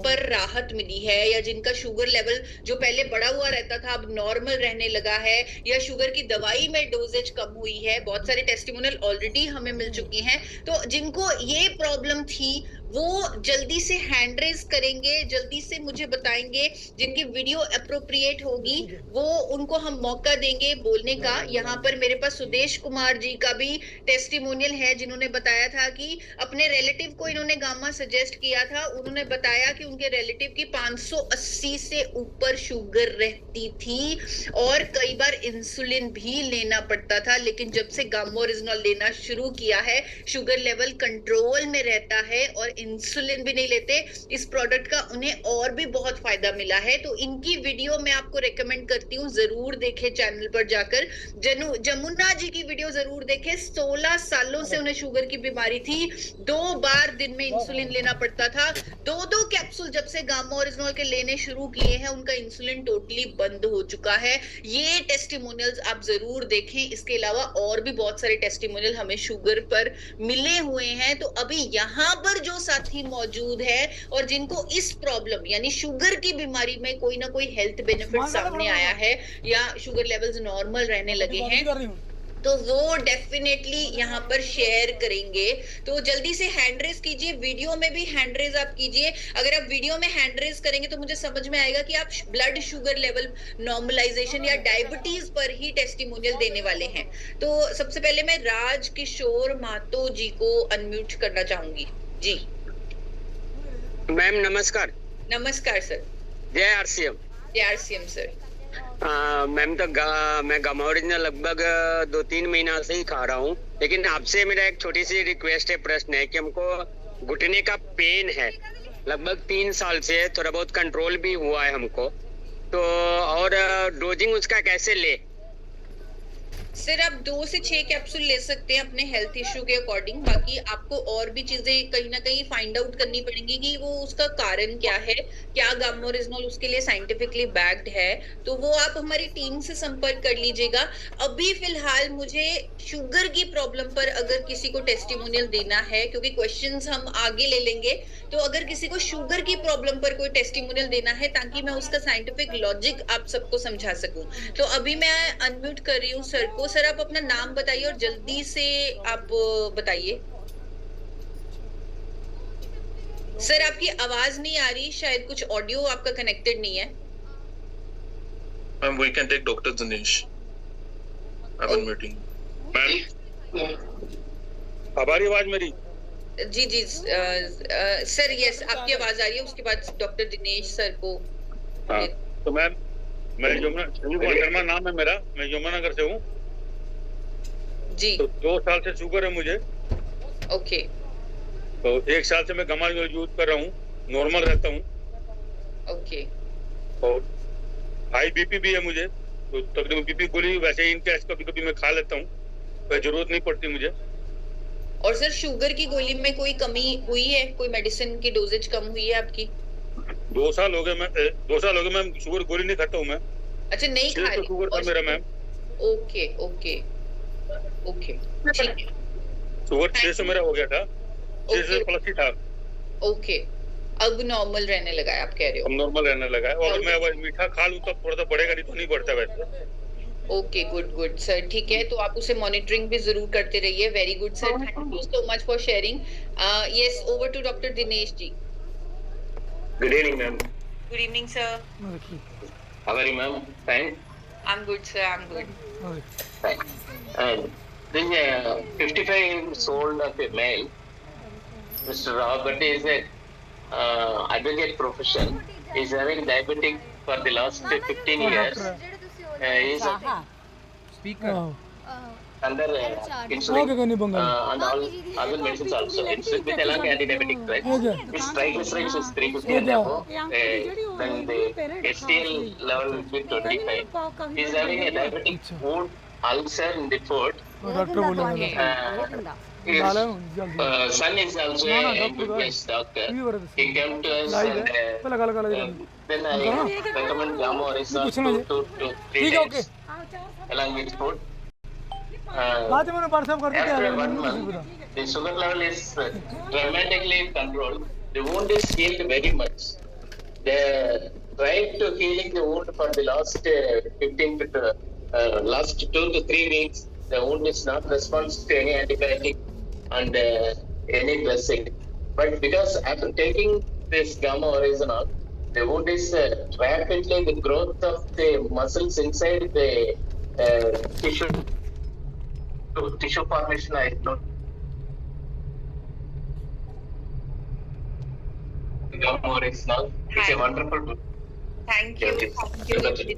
पर राहत मिली है, या जिनका शुगर लेवल जो पहले बढ़ा हुआ रहता था अब नॉर्मल रहने लगा है, या शुगर की दवाई में डोजेज कम हुई है, बहुत सारे टेस्टिमोनियल ऑलरेडी हमें मिल चुकी हैं, तो जिनको ये प्रॉब्लम थी वो जल्दी से हैंड रेज करेंगे, जल्दी से मुझे बताएंगे, जिनकी वीडियो अप्रोप्रिएट होगी वो उनको हम मौका देंगे बोलने का। यहाँ पर मेरे पास सुदेश कुमार जी का भी टेस्टिमोनियल है, जिन्होंने बताया था कि अपने रिलेटिव को इन्होंने गामा सजेस्ट किया था, उन्होंने बताया कि उनके रिलेटिव की 580 से ऊपर शुगर रहती थी और कई बार इंसुलिन भी लेना पड़ता था, लेकिन जब से गामा ओरिजिनॉल लेना शुरू किया है शुगर लेवल कंट्रोल में रहता है और इंसुलिन भी नहीं लेते। इस प्रोडक्ट का उन्हें और भी बहुत फायदा मिला है, तो इनकी वीडियो मैं आपको रेकमेंड करती हूँ, जरूर देखें चैनल पर जाकर। जमुना जी की वीडियो जरूर देखें, 16 सालों से उन्हें शुगर की बीमारी थी, 2 बार दिन में इंसुलिन लेना पड़ता था, 2-2 कैप्सूल जब से गामा ओरिजिनॉल के लेने शुरू किए हैं उनका इंसुलिन टोटली बंद हो चुका है। ये टेस्टिमोनियल्स आप जरूर देखें। इसके अलावा और भी बहुत सारे टेस्टिमोनियल हमें शुगर पर मिले हुए हैं। तो अभी यहाँ पर जो साथी मौजूद है और जिनको इस प्रॉब्लम यानी शुगर की बीमारी में कोई ना कोई हेल्थ बेनिफिट सामने आया है या शुगर लेवल्स नॉर्मल रहने लगे हैं, तो वो डेफिनेटली यहाँ पर शेयर करेंगे। तो जल्दी से हैंड रेज कीजिए, वीडियो में भी हैंड रेज आप कीजिए। अगर आप वीडियो में हैंड रेज करेंगे तो मुझे समझ में आएगा कि आप ब्लड शुगर लेवल नॉर्मलाइजेशन या डायबिटीज पर ही टेस्टिमोनियल देने वाले हैं। तो सबसे पहले मैं राज किशोर मातो जी को अनम्यूट करना चाहूंगी। जी मैम नमस्कार। नमस्कार सर। जय आरसीएम। जय आरसीएम सर। मैम तो मैं गामा ओरिजिनल लगभग 2-3 महीना से ही खा रहा हूँ, लेकिन आपसे मेरा एक छोटी सी रिक्वेस्ट है, प्रश्न है कि हमको घुटने का पेन है लगभग 3 साल से, थोड़ा बहुत कंट्रोल भी हुआ है हमको, तो और डोजिंग उसका कैसे ले? सर आप 2 से 6 कैप्सूल ले सकते हैं अपने हेल्थ इश्यू के अकॉर्डिंग। बाकी आपको और भी चीजें कहीं ना कहीं फाइंड आउट करनी पड़ेंगी कि वो उसका कारण क्या है, क्या गामा ओरिजिनल उसके लिए साइंटिफिकली बैक्ड है। तो वो आप हमारी टीम से संपर्क कर लीजिएगा। अभी फिलहाल मुझे शुगर की प्रॉब्लम पर अगर किसी को टेस्टिमोनियल देना है, क्योंकि क्वेश्चंस हम आगे ले लेंगे, तो अगर किसी को शुगर की प्रॉब्लम पर कोई टेस्टिमोनियल देना है ताकि मैं उसका साइंटिफिक लॉजिक आप सबको समझा सकूं, तो अभी मैं अनम्यूट कर रही हूँ सर को। सर आप अपना नाम बताइए और जल्दी से आप बताइए। सर आपकी आवाज नहीं आ रही, शायद कुछ ऑडियो आपका कनेक्टेड नहीं है। Ma'am, we can take Dr. Dinesh. I'm in meeting. Ma'am अब आ रही आवाज मेरी? जी जी सर, यस आपकी आवाज आ रही है। उसके बाद डॉक्टर दिनेश सर को। हाँ, तो मैम मैं संजीव कुमार शर्मा नाम है मेरा, मैं यमुनानगर से हूँ जी। तो 2 साल से शुगर है मुझे। ओके। तो 1 साल से मैं गामा यूज कर रहा हूँ, नॉर्मल रहता हूँ। ओके। और हाई बीपी भी है मुझे, तो तकरीबन बीपी गोली वैसे ही इनके कभी कभी मैं खा लेता हूँ, कोई जरूरत नहीं पड़ती मुझे। और सर शुगर की गोली में कोई कमी हुई है, कोई मेडिसिन की डोजेज कम हुई है आपकी? 2 साल हो गए मैं शुगर गोली नहीं खाता हूँ मैं। अच्छा नहीं खा रही शुगर था मेरा मैम। ओके ओके ओके ठीक है। शुगर 600 मेरा हो गया था, 600 प्लस ही था। ओके, अब नॉर्मल रहने लगा है आप कह रहे हो? अब नॉर्मल रहने लगा है। और मैं अगर मीठा खा लूँ तो थोड़ा सा बढ़ेगा, नहीं तो नहीं बढ़ता वैसे। ओके गुड गुड सर, ठीक है। तो आप उसे मॉनिटरिंग भी जरूर करते रहिए। Very good sir, thank you so much for sharing. Yes, over to doctor Dinesh ji. Good evening, ma'am. Good evening sir. How are you, ma'am? Fine. I am good sir, I am good. Fine. This is a 55 years old of a male. Mr. Robert is a advocate profession. He's having diabetic for the last 15 years. He's under insulin and all other medicines also. Insulin with along anti-diabetic drugs. His triglycerides is 350 and above. Then the HDL level will be 25. He's having a diabetic wound ulcer in the foot. His son is also a MBBS doctor. He came to us and then I recommend Gamma Oryzon 2 to 3 times along with food. After 1 month, the sugar level is dramatically controlled. The wound is healed very much. They tried to healing the wound for the last 2 to 3 weeks. The wound is not responsive to any antibiotic and any dressing. But because after taking this Gamma Oryzon, the wound is rapidly the growth of the muscles inside the tissue formation. I don't. Gamma Oryzon is a wonderful book. Thank you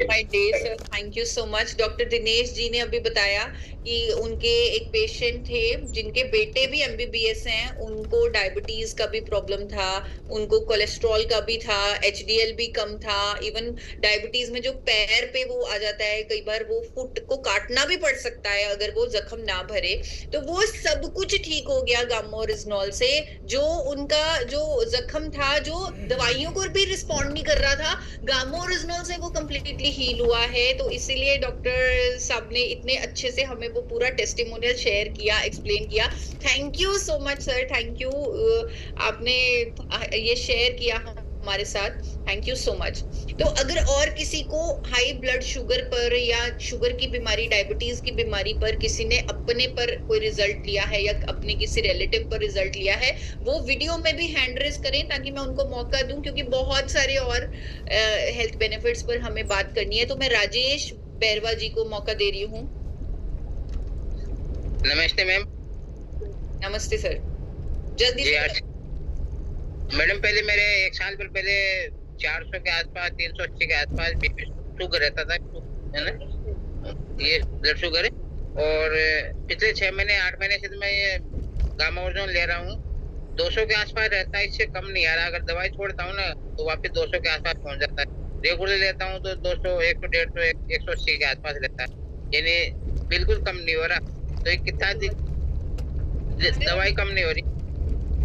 my dear sir, thank you so much. Doctor Dinesh ji ने अभी बताया कि उनके एक patient थे जिनके बेटे भी एमबीबीएस हैं, उनको डायबिटीज का भी प्रॉब्लम था, उनको कोलेस्ट्रॉल का भी था, एचडीएल भी कम था। इवन डायबिटीज में जो पैर पे वो आ जाता है, कई बार वो फुट को काटना भी पड़ सकता है अगर वो जख्म ना भरे। तो वो सब कुछ ठीक हो गया गामा ओरिजिनल से। जो उनका जो जख्म था, जो दवाइयों को भी रिस्पॉन्ड नहीं कर रहा था, गामा ओरिजिनल से वो कंप्लीटली हील हुआ है। तो इसीलिए डॉक्टर साहब ने इतने अच्छे से हमें वो पूरा टेस्टिमोनियल शेयर किया, एक्सप्लेन किया। Thank you so much sir, thank you, आपने ये शेयर किया हमारे साथ, थैंक यू सो मच। तो अगर और किसी को हाई ब्लड शुगर पर या शुगर की बीमारी, डायबिटीज की बीमारी पर किसी ने अपने पर कोई रिजल्ट लिया है या अपने किसी रिलेटिव पर रिजल्ट लिया है, वो वीडियो में भी हैंड रेज करें ताकि मैं उनको मौका दूं, क्योंकि बहुत सारे और हेल्थ बेनिफिट्स पर हमें बात करनी है। तो मैं राजेश बैरवा जी को मौका दे रही हूँ। नमस्ते मैम। नमस्ते सर, जल्दी से। मैडम पहले मेरे 1 साल पहले 400 के आसपास, 380 के आसपास बीपी शुगर रहता था, है ना, ये ब्लड शुगर है। और पिछले 6 महीने 8 महीने से मैं ये गामा ओरिजिन ले रहा हूँ। 200 के आसपास रहता है, इससे कम नहीं आ रहा। अगर दवाई छोड़ता हूँ ना तो वापस 200 के आसपास पहुँच जाता है। रेगुलर लेता हूँ तो 200, 100, 150, 180 के आसपास रहता है। यानी बिल्कुल कम नहीं हो रहा, तो ये कितना दवाई कम नहीं हो रही।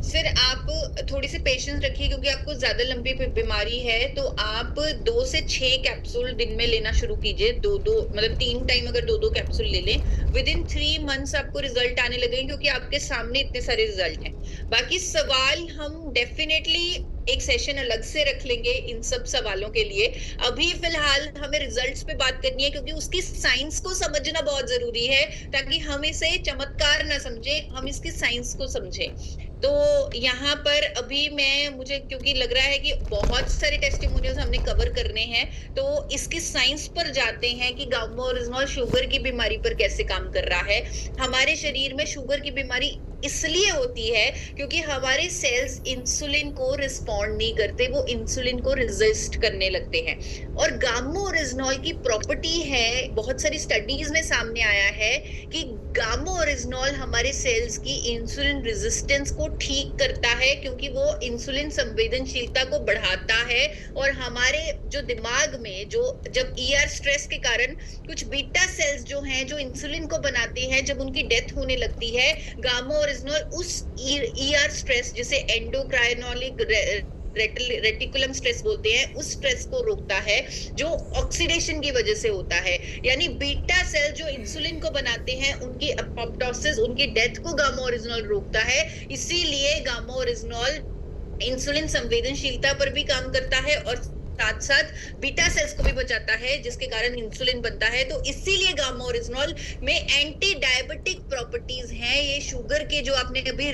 सर आप थोड़ी सी पेशेंस रखिए, क्योंकि आपको ज्यादा लंबी बीमारी है, तो आप 2 से 6 कैप्सूल दिन में लेना शुरू कीजिए। 2-2 मतलब 3 टाइम अगर 2-2 कैप्सूल ले लें, विद इन 3 मंथ्स आपको रिजल्ट आने लगेंगे, क्योंकि आपके सामने इतने सारे रिजल्ट हैं। बाकी सवाल हम डेफिनेटली एक सेशन अलग से रख लेंगे इन सब सवालों के लिए। अभी फिलहाल हमें रिजल्ट्स पे बात करनी है, क्योंकि उसकी साइंस को समझना बहुत जरूरी है, ताकि हम इसे चमत्कार ना समझे, हम इसकी साइंस को समझें। तो यहाँ पर अभी मुझे क्योंकि लग रहा है कि बहुत सारे टेस्टिमोनियल्स हमने कवर करने हैं, तो इसकी साइंस पर जाते हैं कि गामा ओरिजिनॉल शुगर की बीमारी पर कैसे काम कर रहा है। हमारे शरीर में शुगर की बीमारी इसलिए होती है क्योंकि हमारे सेल्स इंसुलिन को रिस्पॉन्ड नहीं करते, वो इंसुलिन को रेजिस्ट करने लगते हैं। और गामा ओरिजिनॉल की प्रॉपर्टी है, बहुत सारी स्टडीज में सामने आया है कि गामा ओरिजिनॉल हमारे सेल्स की इंसुलिन रेजिस्टेंस को ठीक करता है, क्योंकि वो इंसुलिन संवेदनशीलता को बढ़ाता है। और हमारे जो दिमाग में जो जब ईआर स्ट्रेस के कारण कुछ बीटा सेल्स जो हैं जो इंसुलिन को बनाते हैं, जब उनकी डेथ होने लगती है, गामा ओरिजिनॉल उस ईआर स्ट्रेस जिसे एंडोक्राइनोलिक रेटिकुलम स्ट्रेस बोलते हैं, उस स्ट्रेस को रोकता है जो ऑक्सीडेशन की वजह से होता है। यानी बीटा सेल जो इंसुलिन को बनाते हैं, उनकी अपॉप्टोसिस, उनकी डेथ को गामा ओरिजिनॉल रोकता है। इसीलिए गामा ओरिजिनॉल इंसुलिन संवेदनशीलता पर भी काम करता है और साथ साथ बीटा सेल्स को भी बचाता है, जिसके कारण इंसुलिन बनता है। तो इसीलिए गामा ओरिजिनॉल में एंटी डायबिटिक प्रॉपर्टीज हैं। ये शुगर के जो आपने अभी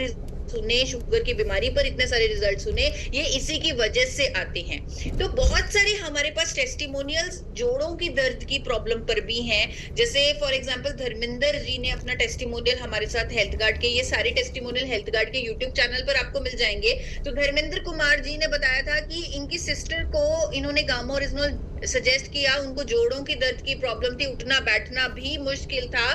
सुने, शुगर की बीमारी पर इतने सारे रिजल्ट सुने, ये इसी की वजह से आते हैं। तो बहुत सारे हमारे पास टेस्टिमोनियल्स जोड़ों की दर्द की प्रॉब्लम पर भी हैं। जैसे फॉर एग्जांपल धर्मेंद्र जी ने अपना टेस्टिमोनियल हमारे साथ हेल्थ गार्ड के, ये सारे टेस्टिमोनियल हेल्थ गार्ड के यूट्यूब चैनल पर आपको मिल जाएंगे। तो धर्मेंद्र कुमार जी ने बताया था कि इनकी सिस्टर को इन्होंने गामा ओरिजिनॉल सजेस्ट किया, उनको जोड़ों की दर्द की प्रॉब्लम थी, उठना बैठना भी मुश्किल था।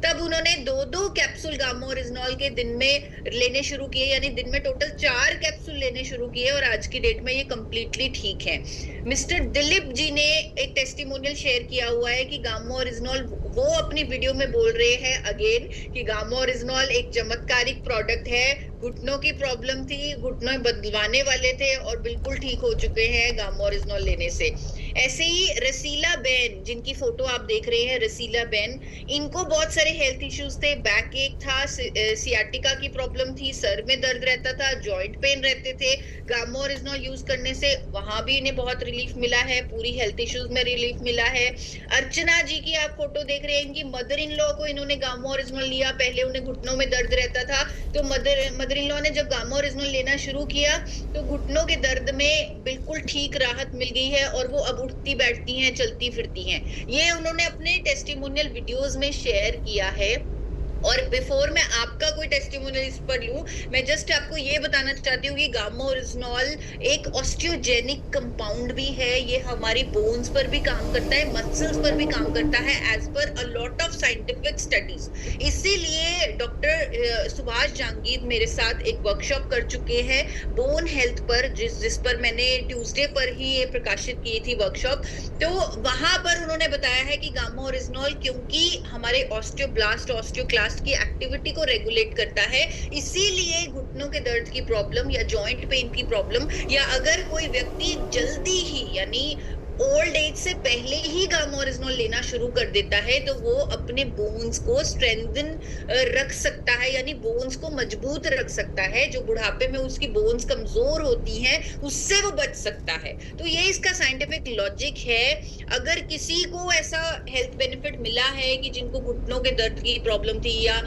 तब उन्होंने 2-2 कैप्सूल गामा ओरिजिनॉल के दिन में लेने शुरू किए, यानी दिन में टोटल 4 कैप्सूल लेने शुरू किए, और आज की डेट में ये कंप्लीटली ठीक है। मिस्टर दिलीप जी ने एक टेस्टिमोनियल शेयर किया हुआ है कि गामा ओरिजिनॉल, वो अपनी वीडियो में बोल रहे हैं अगेन कि गामा ओरिजिनॉल एक चमत्कारिक प्रोडक्ट है। घुटनों की प्रॉब्लम थी, घुटनों बदलवाने वाले थे और बिल्कुल ठीक हो चुके हैं गामा ओरिजिनॉल लेने से। ऐसे ही रसीला बेन, जिनकी फोटो आप देख रहे हैं, रसीला बेन, इनको बहुत सारे हेल्थ इश्यूज थे, बैक एक था, सियाटिका की प्रॉब्लम थी, सर में दर्द रहता था, जॉइंट पेन रहते थे। गामा ओरिजिनॉल यूज करने से वहां भी इन्हें बहुत रिलीफ मिला है, पूरी हेल्थ इश्यूज में रिलीफ मिला है। अर्चना जी की आप फोटो देख रहे हैं कि मदर इन लॉ को इन्होंने गामा ओरिजिनल लिया, पहले उन्हें घुटनों में दर्द रहता था, तो मदर इन लॉ ने जब गामा ओरिजिनल लेना शुरू किया तो घुटनों के दर्द में बिल्कुल ठीक राहत मिल गई है और वो अब उठती बैठती हैं, चलती फिरती हैं। ये उन्होंने अपने टेस्टिमोनियल वीडियोस में शेयर किया है। और बिफोर मैं आपका कोई टेस्टिमोनियल इस पर लूं, मैं जस्ट आपको ये बताना चाहती हूँ कि गामा ओरिजिनॉल एक ऑस्टियोजेनिक कंपाउंड भी है। ये हमारी बोन्स पर भी काम करता है, मसल्स पर भी काम करता है, as per a lot of scientific studies. इसीलिए डॉक्टर सुभाष जहांगीर मेरे साथ एक वर्कशॉप कर चुके हैं बोन हेल्थ पर, जिस पर मैंने ट्यूसडे पर ही ये प्रकाशित की थी वर्कशॉप। तो वहां पर उन्होंने बताया है कि गामा ओरिजिनॉल क्योंकि हमारे ऑस्टियोब्लास्ट, ऑस्टियोक्लास्ट की एक्टिविटी को रेगुलेट करता है, इसीलिए घुटनों के दर्द की प्रॉब्लम या जॉइंट पेन की प्रॉब्लम, या अगर कोई व्यक्ति जल्दी ही यानी ओल्ड एज से पहले ही गामा ओरिजिनॉल लेना शुरू कर देता है, तो वो अपने बोन्स को स्ट्रेंथन रख सकता है, यानी बोन्स को मजबूत रख सकता है। जो बुढ़ापे में उसकी बोन्स कमजोर होती हैं, उससे वो बच सकता है। तो ये इसका साइंटिफिक लॉजिक है। अगर किसी को ऐसा हेल्थ बेनिफिट मिला है कि जिनको घुटनों के दर्द की प्रॉब्लम थी या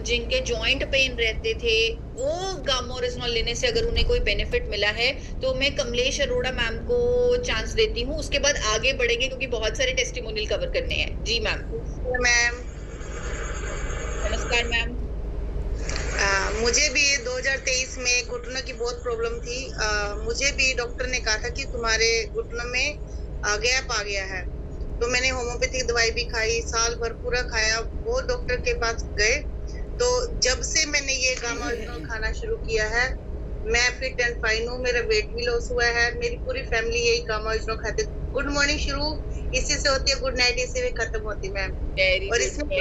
जिनके जॉइंट पेन रहते थे, वो गामा ओरिजिनॉल लेने से अगर उन्हें कोई बेनिफिट मिला है, तो मैं कमलेश अरोड़ा मैम को चांस देती हूँ। उसके बाद आगे बढ़ेंगे क्योंकि बहुत सारे टेस्टिमोनियल कवर करने हैं। जी मैम। मैम नमस्कार मैम। मुझे भी 2023 में घुटनों की बहुत प्रॉब्लम थी। मुझे भी डॉक्टर ने कहा था कि तुम्हारे घुटनों में गैप आ गया है, तो मैंने होम्योपैथिक दवाई भी खाई, साल भर पूरा खाया, बहुत डॉक्टर के पास गए। तो जब से मैंने ये गामा ओरिजिनल खाना शुरू किया है, मैं फिट एंड फाइन हूँ, मेरा वेट भी लॉस हुआ है, मेरी पूरी फैमिली यही गामा ओरिजिनल खाते। गुड मॉर्निंग शुरू, इसी से होती है, गुड नाइट इसी में खत्म होती मैम। और इसमें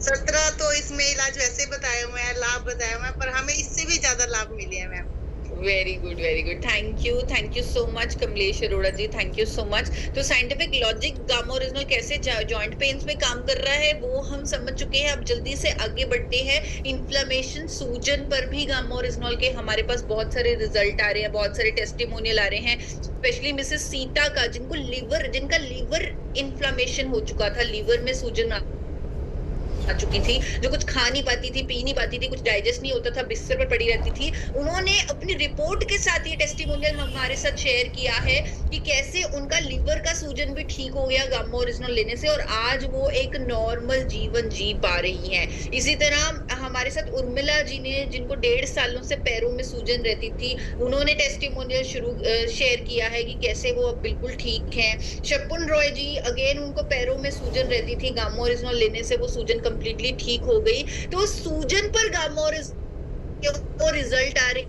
17 तो इसमें इलाज वैसे बताया हुआ है, लाभ बताया हुआ है, पर हमें इससे भी ज्यादा लाभ मिले हैं ma'am. Very good. Thank you so much Kamlesh Arora ji, thank you so much. तो साइंटिफिक लॉजिक गामा ओरिजिनल कैसे जॉइंट पेन्स में काम कर रहा है वो हम समझ चुके हैं। अब जल्दी से आगे बढ़ते हैं। इन्फ्लेमेशन, सूजन पर भी गामा ओरिजिनल के हमारे पास बहुत सारे रिजल्ट आ रहे हैं, बहुत सारे टेस्टिमोनियल आ रहे हैं, स्पेशली मिसेस सीता का, जिनका लीवर इन्फ्लेमेशन हो चुका था, लीवर में सूजन आ चुकी थी, जो कुछ खा नहीं पाती थी, पी नहीं पाती थी, कुछ डाइजेस्ट नहीं होता था, बिस्तर पर पड़ी रहती थी। उन्होंने अपनी रिपोर्ट के साथ ये टेस्टिमोनियल हमारे साथ शेयर किया है कि कैसे उनका लीवर का सूजन भी ठीक हो गया गामा ओरिजिनल लेने से, और आज वो एक नॉर्मल जीवन जी पा रही हैं। इसी तरह हमारे साथ उर्मिला जी ने, जिनको 1.5 सालों से पैरों में सूजन रहती थी, उन्होंने टेस्टिमोनियल शेयर किया है कि कैसे वो अब बिल्कुल ठीक हैं। शपुन रॉय जी, अगेन उनको पैरों में सूजन रहती थी, गामा ओरिजिनल लेने से वो सूजन कंप्लीटली ठीक हो गई। तो सूजन पर गामा ओरिजिनल रिजल्ट आ रहे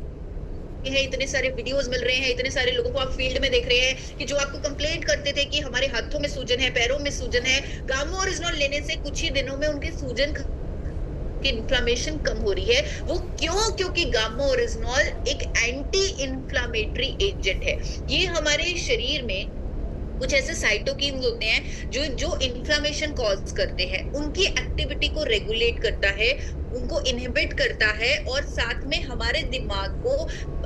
हैं, इतने सारे वीडियोस मिल रहे हैं, इतने सारे लोगों को आप फील्ड में देख रहे हैं कि जो आपको कंप्लेंट करते थे कि हमारे हाथों में सूजन है, पैरों में सूजन है, गामा ओरिजिनल लेने से कुछ ही दिनों में उनके सूजन की इन्फ्लेमेशन कम हो रही है। वो क्यों? क्योंकि गामा ओरिजिनल एक एंटी इन्फ्लेमेटरी एजेंट है। ये हमारे शरीर में कुछ ऐसे साइटोकिन्स होते हैं जो इन्फ्लेमेशन कॉज करते हैं, उनकी एक्टिविटी को रेगुलेट करता है, उनको इनहिबिट करता है, और साथ में हमारे दिमाग को,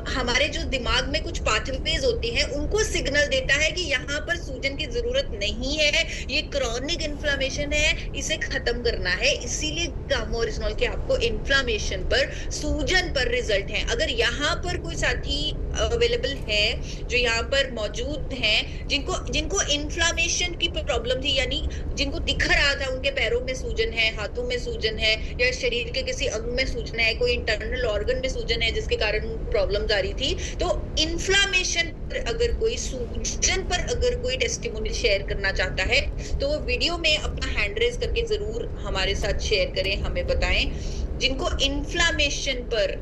हमारे जो दिमाग में कुछ पाथवेज होते हैं उनको सिग्नल देता है कि यहाँ पर सूजन की जरूरत नहीं है, ये क्रॉनिक इन्फ्लेमेशन है, इसे खत्म करना है। इसीलिए गामा ओरिजिनल के आपको इन्फ्लेमेशन पर, सूजन पर रिजल्ट हैं। अगर यहाँ पर कोई साथी अवेलेबल है जो यहाँ पर मौजूद हैं, जिनको इन्फ्लेमेशन की प्रॉब्लम थी, यानी जिनको दिख रहा था उनके पैरों में सूजन है, हाथों में सूजन है, या शरीर के किसी अंग में सूजन है, कोई इंटरनल ऑर्गन में सूजन है जिसके कारण प्रॉब्लम आ रही थी, तो इन्फ्लेमेशन पर अगर कोई, सूजन पर अगर कोई टेस्टिमोनियल शेयर करना चाहता है तो वो वीडियो में अपना हैंड रेज करके जरूर हमारे साथ शेयर करें, हमें बताएं जिनको इन्फ्लेमेशन पर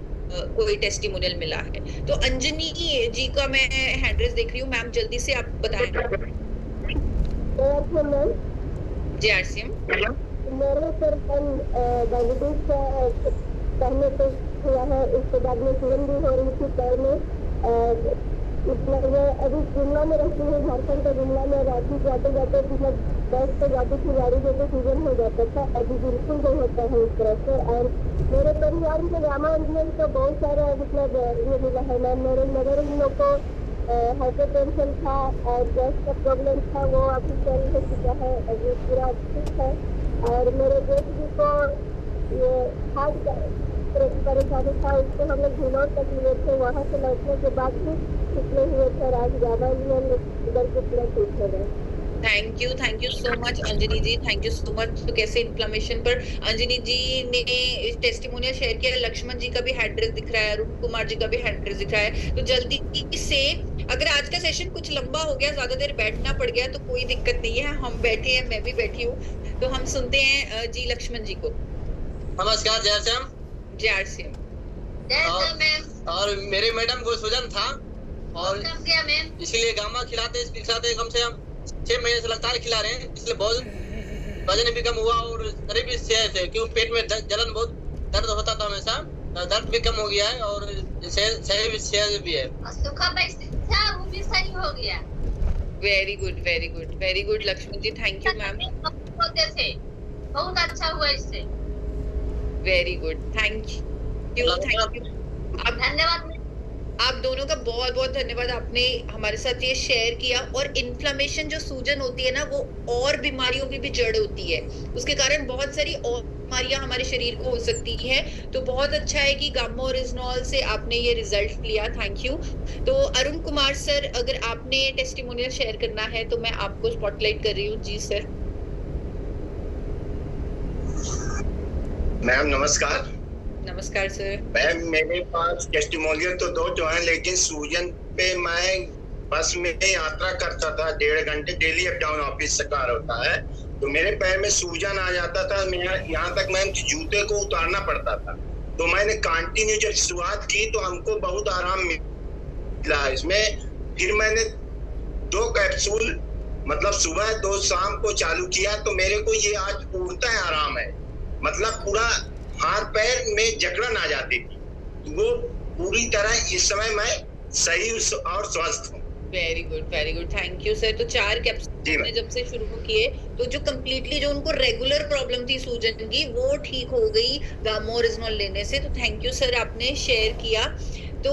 कोई टेस्टिमोनियल मिला है। तो अंजनी जी का मैं हैंड रेज देख रही हूँ, मैम जल्दी से आप बताएं। जी आरसीएम, मेरे सर डायबिटीज का पहले तो हुआ है, उसके बाद में सूजन भी हो रही थी पैर में। मैं अभी जुमला में रहती हूँ, झारखंड के जुमला में रहती, जाते जाते मतलब बस पे जाती थी गाड़ी में, तो सूजन हो जाता था, अभी बिल्कुल नहीं होता है इस तरह से। और मेरे परिवार में गामा ओरिजिनल तो बहुत सारा मतलब ये मिला है मैम। मेरे मदर इन लोग को हाइपरटेंशन था और गैस का प्रॉब्लम था, वो अभी सही हो चुका है, अभी पूरा ठीक है। और मेरे जेठ जी को ये हार्ट का परेशानी था, उसको हम लोग घिनौर तक लिए थे, वहाँ से लौटने के बाद भी ठीक नहीं हुए थे, आज गामा ओरिजिनल इधर के पूरा ठीक हो गए। Thank you so much Anjani ji, thank you so much. तो कैसे इन्फ्लेमेशन पर अंजनी जी ने टेस्टिमोनियल शेयर किया, लक्ष्मण जी का भी हैंड रेज दिख रहा है, अरुण कुमार जी का भी हैंड रेज दिख रहा है। तो जल्दी से, अगर आज का सेशन कुछ लंबा हो गया, ज्यादा देर बैठना पड़ गया, तो कोई दिक्कत नहीं है, हम बैठे हैं, मैं भी बैठी हूँ, तो हम सुनते हैं जी लक्ष्मण जी को। नमस्कार, जय श्याम। जय आरसीएम। और मेरे मैडम को सूजन था और इसलिए गामा खिलाते कम से कम 6 महीने से लगातार खिला रहे हैं, इसलिए बहुत वजन भी कम हुआ और शरीर भी सेहत है, क्यों पेट में जलन, बहुत दर्द होता था हमेशा, दर्द भी कम हो गया है और सेहत भी है। सही हो गया। Very good Laxman ji, thank you ma'am. बहुत अच्छा हुआ इससे। Very good, thank you. धन्यवाद। आप दोनों का बहुत बहुत धन्यवाद, आपने हमारे साथ ये शेयर किया। और इन्फ्लेमेशन, जो सूजन होती है ना, वो और बीमारियों की भी जड़ होती है, उसके कारण बहुत सारी और बीमारियां हमारे शरीर को हो सकती है। तो बहुत अच्छा है कि गामा ओरिजिनल से आपने ये रिजल्ट लिया, थैंक यू। तो अरुण कुमार सर, अगर आपने टेस्टिमोनियल शेयर करना है तो मैं आपको स्पॉटलाइट कर रही हूँ। जी सर। मैम नमस्कार। नमस्कार सर। मैम मेरे पास टेस्टिमोनियल तो 2 जो हैं, लेकिन सूजन पे मैं बस में यात्रा करता था 1.5 घंटे, डेली अप डाउन ऑफिस से कार होता है, तो मेरे पैर में सूजन आ जाता था, यहाँ तक मैम जूते को उतारना पड़ता था। तो मैंने कंटिन्यू जब शुरुआत की तो हमको बहुत आराम मिला इसमें। फिर मैंने 2 कैप्सूल मतलब सुबह 2 शाम को चालू किया तो मेरे को ये आज उड़ता है आराम है, मतलब पूरा हाथ पैर में जकड़न आ जाती थी, वो पूरी तरह इस समय मैं सही और स्वस्थ हूँ। Very good, thank you sir. तो 4 कैप्सूल ने जब से शुरू किए तो जो कम्प्लीटली जो उनको रेगुलर प्रॉब्लम थी सूजन की वो ठीक हो गई गामा ओरिजिनल लेने से। तो थैंक यू सर, आपने शेयर किया। तो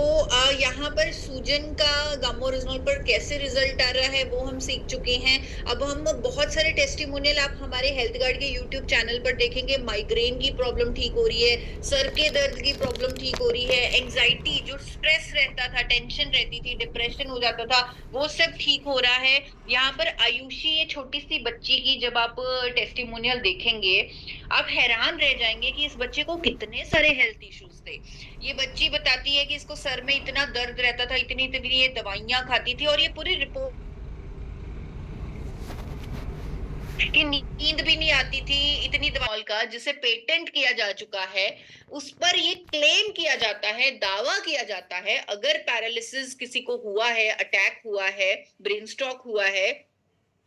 यहाँ पर सूजन का गामा ओरिजिनल पर कैसे रिजल्ट आ रहा है वो हम सीख चुके हैं। अब हम बहुत सारे टेस्टिमोनियल आप हमारे हेल्थ गार्ड के यूट्यूब चैनल पर देखेंगे। माइग्रेन की प्रॉब्लम ठीक हो रही है, सर के दर्द की प्रॉब्लम ठीक हो रही है, एंजाइटी जो स्ट्रेस रहता था, टेंशन रहती थी, डिप्रेशन हो जाता था, वो सब ठीक हो रहा है। यहाँ पर आयुषी, ये छोटी सी बच्ची की जब आप टेस्टिमोनियल देखेंगे आप हैरान रह जाएंगे कि इस बच्चे को कितने सारे हेल्थ इश्यूज थे। ये बच्ची बताती है कि इसको सर में इतना दर्द रहता था, इतनी ये दवाइयां खाती थी और ये पूरी रिपोर्ट कि नींद भी नहीं आती थी, इतनी दवाओं का जिसे पेटेंट किया जा चुका है उस पर ये क्लेम किया जाता है, दावा किया जाता है अगर पैरालिसिस किसी को हुआ है, अटैक हुआ है, ब्रेन स्ट्रोक हुआ है,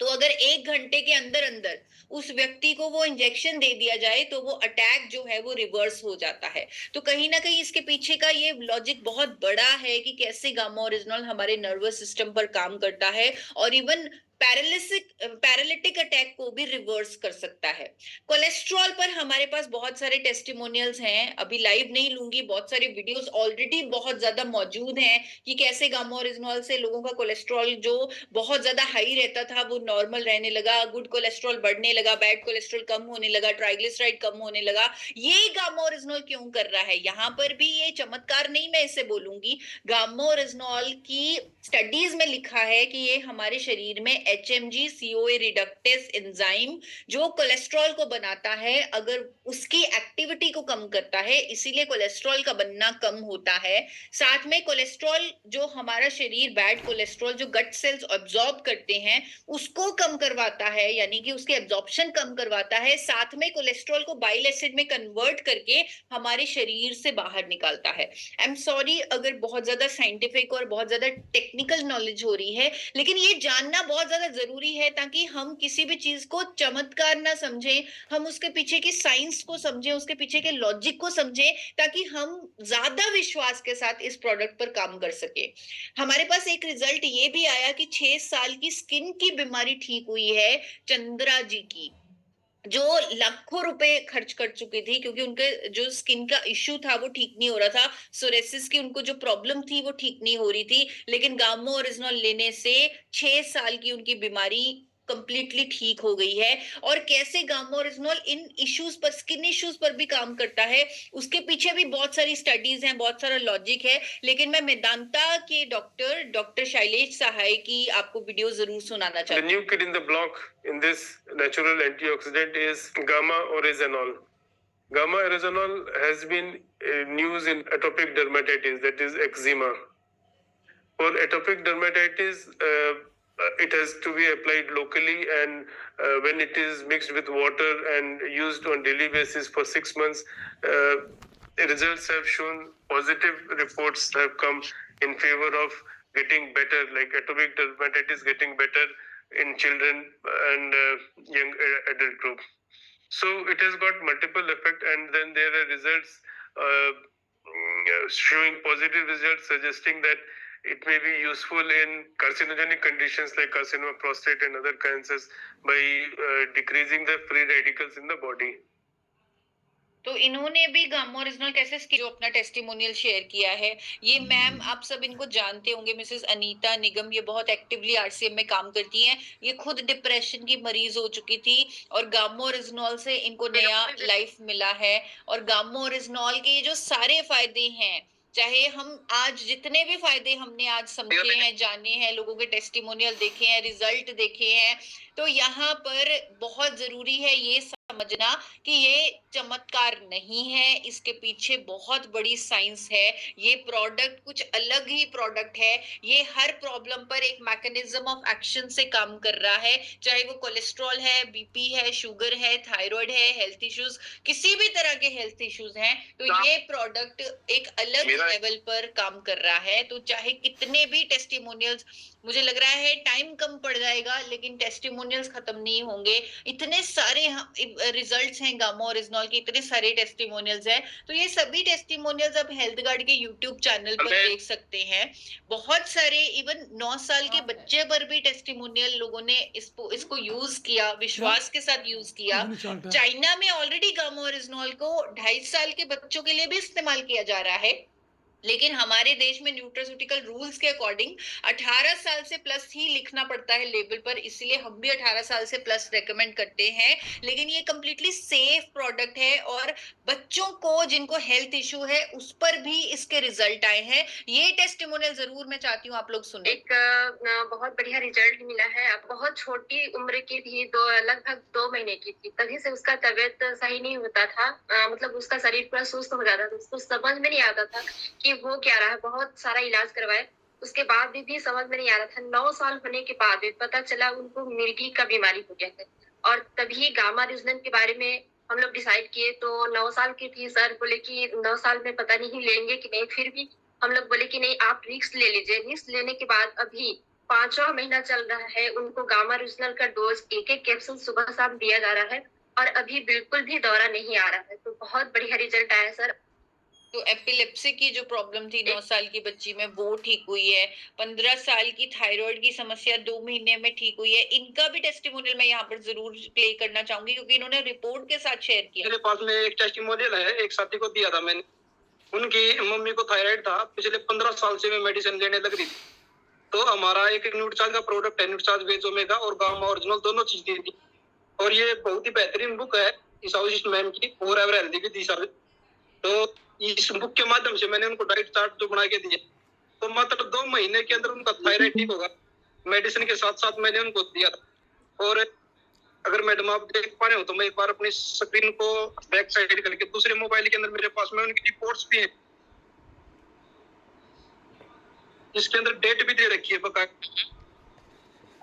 तो अगर 1 घंटे के अंदर अंदर उस व्यक्ति को वो इंजेक्शन दे दिया जाए तो वो अटैक जो है वो रिवर्स हो जाता है। तो कहीं ना कहीं इसके पीछे का ये लॉजिक बहुत बड़ा है कि कैसे गामा ओरिजिनल हमारे नर्वस सिस्टम पर काम करता है और इवन पैरालिटिक अटैक को भी रिवर्स कर सकता है। कोलेस्ट्रॉल पर हमारे पास बहुत सारे टेस्टिमोनियल्स हैं, अभी लाइव नहीं लूंगी, बहुत सारे वीडियोस ऑलरेडी बहुत ज्यादा मौजूद हैं कि कैसे गामा ओरिजिनल से लोगों का कोलेस्ट्रॉल जो बहुत ज्यादा हाई रहता था वो नॉर्मल रहने लगा, गुड कोलेस्ट्रॉल बढ़ने लगा, बैड कोलेस्ट्रॉल कम होने लगा, ट्राइग्लिसराइड कम होने लगा। ये गामा ओरिजिनल क्यों कर रहा है? यहाँ पर भी ये चमत्कार नहीं मैं इसे बोलूंगी, गामा ओरिजिनल की स्टडीज में लिखा है कि ये हमारे शरीर में HMG CoA रिडक्टेस एंजाइम जो कोलेस्ट्रॉल को बनाता है, अगर उसकी एक्टिविटी को कम करता है, इसीलिए कोलेस्ट्रॉल का बनना कम होता है। साथ में कोलेस्ट्रॉल जो हमारा शरीर बैड कोलेस्ट्रॉल जो गट सेल्स अब्सॉर्ब करते हैं उसको कम करवाता है, यानी कि उसके एब्जॉर्प्शन कम करवाता है। साथ में कोलेस्ट्रॉल को बाइल एसिड में कन्वर्ट करके हमारे शरीर से बाहर निकालता है। आई एम सॉरी अगर बहुत ज्यादा साइंटिफिक और बहुत ज्यादा टेक्निकल नॉलेज हो रही है, लेकिन ये जानना बहुत ज्यादा जरूरी है ताकि हम किसी भी चीज को चमत्कार ना समझें, हम उसके पीछे की साइंस को समझें, उसके पीछे के लॉजिक को समझें, ताकि हम ज्यादा विश्वास के साथ इस प्रोडक्ट पर काम कर सके। हमारे पास एक रिजल्ट ये भी आया कि 6 साल की स्किन की बीमारी ठीक हुई है चंद्रा जी की, जो लाखों रुपए खर्च कर चुकी थी क्योंकि उनके जो स्किन का इश्यू था वो ठीक नहीं हो रहा था, सोरेसिस की उनको जो प्रॉब्लम थी वो ठीक नहीं हो रही थी, लेकिन गामा ओरिजिनल लेने से 6 साल की उनकी बीमारी कंप्लीटली ठीक हो गई है। और कैसे गामा ओरिजिनल इन इश्यूज पर, स्किन इश्यूज पर भी काम करता है, उसके पीछे भी बहुत सारी स्टडीज हैं, बहुत सारा लॉजिक है। लेकिन मैं मेदांता के डॉक्टर शैलेश सहाय की आपको वीडियो जरूर सुनाना चाहती हूँ। The new kid in the block in this natural antioxidant is gamma oryzanol. Gamma oryzanol has been used in atopic dermatitis, that is eczema. For atopic dermatitis, it has to be applied locally, and when it is mixed with water and used on daily basis for 6 months, results have shown, positive reports have come in favor of getting better, like atopic dermatitis getting better in children and young adult group. So it has got multiple effect, and then there are results showing positive results suggesting that it may be useful in carcinogenic conditions like carcinoma prostate and other cancers by decreasing the free radicals in the body. तो इन्होंने भी gamma Original कैसे जो अपना testimonial share किया है, ये ma'am आप सब इनको जानते होंगे, मिसेस अनीता निगम, ये बहुत एक्टिवली RCM में काम करती हैं। ये खुद डिप्रेशन की मरीज हो चुकी थी और गामा ओरिजिनल से इनको नया लाइफ मिला है। और गामा ओरिजिनल के ये जो सारे फायदे हैं, चाहे हम आज जितने भी फायदे हमने आज समझे हैं, जाने हैं, लोगों के टेस्टिमोनियल देखे हैं, रिजल्ट देखे हैं, तो यहाँ पर बहुत जरूरी है ये समझना कि ये चमत्कार नहीं है, इसके पीछे बहुत बड़ी साइंस है। ये प्रोडक्ट कुछ अलग ही प्रोडक्ट है। ये हर प्रॉब्लम पर एक मैकेनिज्म ऑफ एक्शन से काम कर रहा है, चाहे वो कोलेस्ट्रॉल है, बीपी है, शुगर है, थायराइड है, हेल्थ इश्यूज, किसी भी तरह के हेल्थ इश्यूज हैं, तो ये प्रोडक्ट एक अलग लेवल पर काम कर रहा है। तो चाहे कितने भी टेस्टिमोनियल्स, मुझे लग रहा है टाइम कम पड़ जाएगा लेकिन टेस्टिमोनियल्स खत्म नहीं होंगे। इतने सारे रिजल्ट्स हैं गामा ओरिजिनॉल के, इतने सारे टेस्टिमोनियल्स हैं, तो ये सभी टेस्टिमोनियल्स आप हेल्थ गार्ड के यूट्यूब चैनल पर देख सकते हैं। बहुत सारे इवन 9 साल के बच्चे पर भी टेस्टिमोनियल लोगों ने इसको यूज किया, विश्वास के साथ यूज किया। चाइना में ऑलरेडी गामा ओरिजिनॉल को 2.5 साल के बच्चों के लिए भी इस्तेमाल किया जा रहा है, लेकिन हमारे देश में न्यूट्रास्यूटिकल रूल्स के अकॉर्डिंग 18 साल से प्लस ही लिखना पड़ता है लेबल पर, इसलिए हम भी 18 साल से प्लस रेकमेंड करते हैं। लेकिन ये कम्प्लीटली सेफ प्रोडक्ट है और बच्चों को जिनको हेल्थ इशू है उस पर भी इसके रिजल्ट आए हैं। ये टेस्टिमोनियल जरूर मैं चाहती हूँ आप लोग सुने। एक बहुत बढ़िया रिजल्ट मिला है। अब बहुत छोटी उम्र की थी, लगभग 2 महीने की थी, तभी से उसका तबीयत सही नहीं होता था, मतलब उसका शरीर पूरा सुस्त हो जाता था, उसको समझ में नहीं आता था कि वो क्या रहा है। बहुत सारा इलाज करवाए, उसके बाद भी समझ में नहीं आ रहा था। 9 साल होने के बाद भी पता चला उनको मिर्गी का बीमारी हो गया है, और तभी गामा रेजोनेंस के बारे में हम लोग डिसाइड किए। तो 9 साल की थी, सर बोले कि 9 साल में पता नहीं लेंगे कि नहीं, फिर भी हम लोग बोले कि नहीं आप रिस्क ले लीजिए। रिस्क लेने के बाद अभी 5वां महीना चल रहा है, उनको गामा रेजोनेंस का डोज 1-1 कैप्सूल सुबह शाम दिया जा रहा है, और अभी बिल्कुल भी दौरा नहीं आ रहा है। तो बहुत बढ़िया रिजल्ट आया सर। तो एपिलेप्सी की जो प्रॉब्लम थी 9 साल की बच्ची में, वो ठीक हुई है। 15 साल की थायराइड की समस्या 2 महीने में ठीक हुई है। इनका भी टेस्टिमोनियल मैं यहाँ पर जरूर प्ले करना चाहूंगी क्योंकि इन्होंने रिपोर्ट के साथ शेयर किया। मेरे पास में एक टेस्टिमोनियल है, एक साथी को दिया था मैंने। उनकी मम्मी को थायराइड था, पिछले 15 साल से मैं मेडिसिन लेने लग रही थी। तो हमारा एक न्यूट्रीचार्ज का प्रोडक्ट है, न्यूट्रीचार्ज वेज ओमेगा और गामा ओरिजिनल, दोनों चीज दी थी। और ये बहुत ही बेहतरीन बुक है इसाउसिस्ट मैम की, फॉर एवर हेल्दी विद ईसा। तो इस बुक के माध्यम से मैंने उनको डाइट चार्ट जो बना के दिया, तो मात्र 2 महीने के अंदर उनका थायराइड ठीक होगा। मेडिसिन के साथ साथ मैंने उनको दिया था। और अगर मैडम आप देख पा रहे हो तो मैं एक बार अपनी स्क्रीन को बैक साइड करके दूसरे मोबाइल के अंदर मेरे पास में उनकी रिपोर्ट्स भी हैं, इसके अंदर डेट भी दे रखी है बकाया।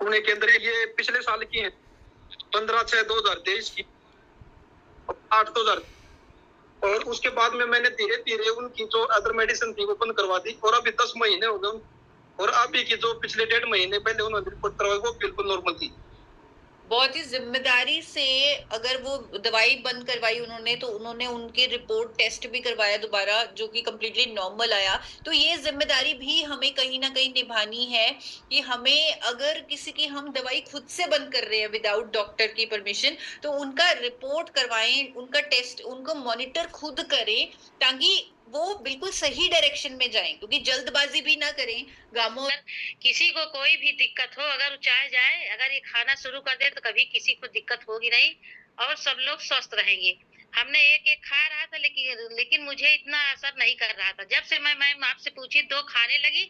पुणे के अंदर ये पिछले साल की है, 15/6/2023 की, 8/2000। और उसके बाद में मैंने धीरे धीरे उनकी जो अदर मेडिसिन थी वो बंद करवा दी, और अभी 10 महीने हो गए। और अभी की जो पिछले 1.5 महीने पहले उन्होंने रिपोर्ट करवाई वो बिल्कुल नॉर्मल थी। बहुत ही जिम्मेदारी से अगर वो दवाई बंद करवाई उन्होंने, तो उन्होंने उनके रिपोर्ट टेस्ट भी करवाया दोबारा, जो कि कम्प्लीटली नॉर्मल आया। तो ये जिम्मेदारी भी हमें कहीं ना कहीं निभानी है कि हमें अगर किसी की हम दवाई खुद से बंद कर रहे हैं विदाउट डॉक्टर की परमिशन, तो उनका रिपोर्ट करवाएं, उनका टेस्ट, उनको मॉनिटर खुद करें, ताकि वो बिल्कुल सही डायरेक्शन में जाएं, क्योंकि जल्दबाजी भी ना करें। गामो किसी को कोई भी दिक्कत हो, अगर चाहे जाए, अगर ये खाना शुरू कर दे तो कभी किसी को दिक्कत होगी नहीं, और सब लोग स्वस्थ रहेंगे। हमने एक खा रहा था, लेकिन मुझे इतना असर नहीं कर रहा था। जब से मैं आपसे पूछी 2 खाने लगी,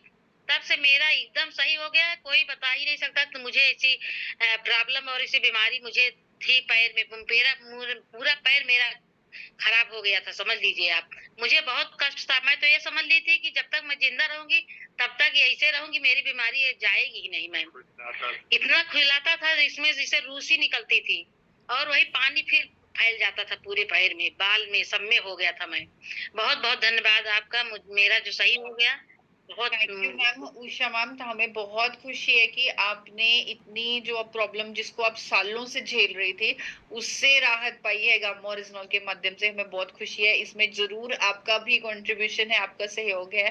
तब से मेरा एकदम सही हो गया। कोई बता ही नहीं सकता कि मुझे ऐसी प्रॉब्लम और ऐसी बीमारी मुझे थी। पैर में पूरा पैर मेरा खराब हो गया था, समझ लीजिए आप। मुझे बहुत कष्ट था। मैं तो ये समझ ली थी कि जब तक मैं जिंदा रहूंगी तब तक ऐसे रहूंगी, मेरी बीमारी जाएगी ही नहीं। मैम इतना खिलाता था इसमें जिसे रूसी निकलती थी, और वही पानी फिर फैल जाता था पूरे पैर में, बाल में, सब में हो गया था। मैं बहुत बहुत धन्यवाद आपका, मेरा जो सही हो गया। बहुत thank you ma'am, Usha ma'am. तो हमें बहुत खुशी है कि आपने इतनी जो प्रॉब्लम जिसको आप सालों से झेल रही थी उससे राहत पाई है गामा ओरिजिनॉल के माध्यम से। हमें बहुत खुशी है, इसमें जरूर आपका भी कंट्रीब्यूशन है, आपका सहयोग है।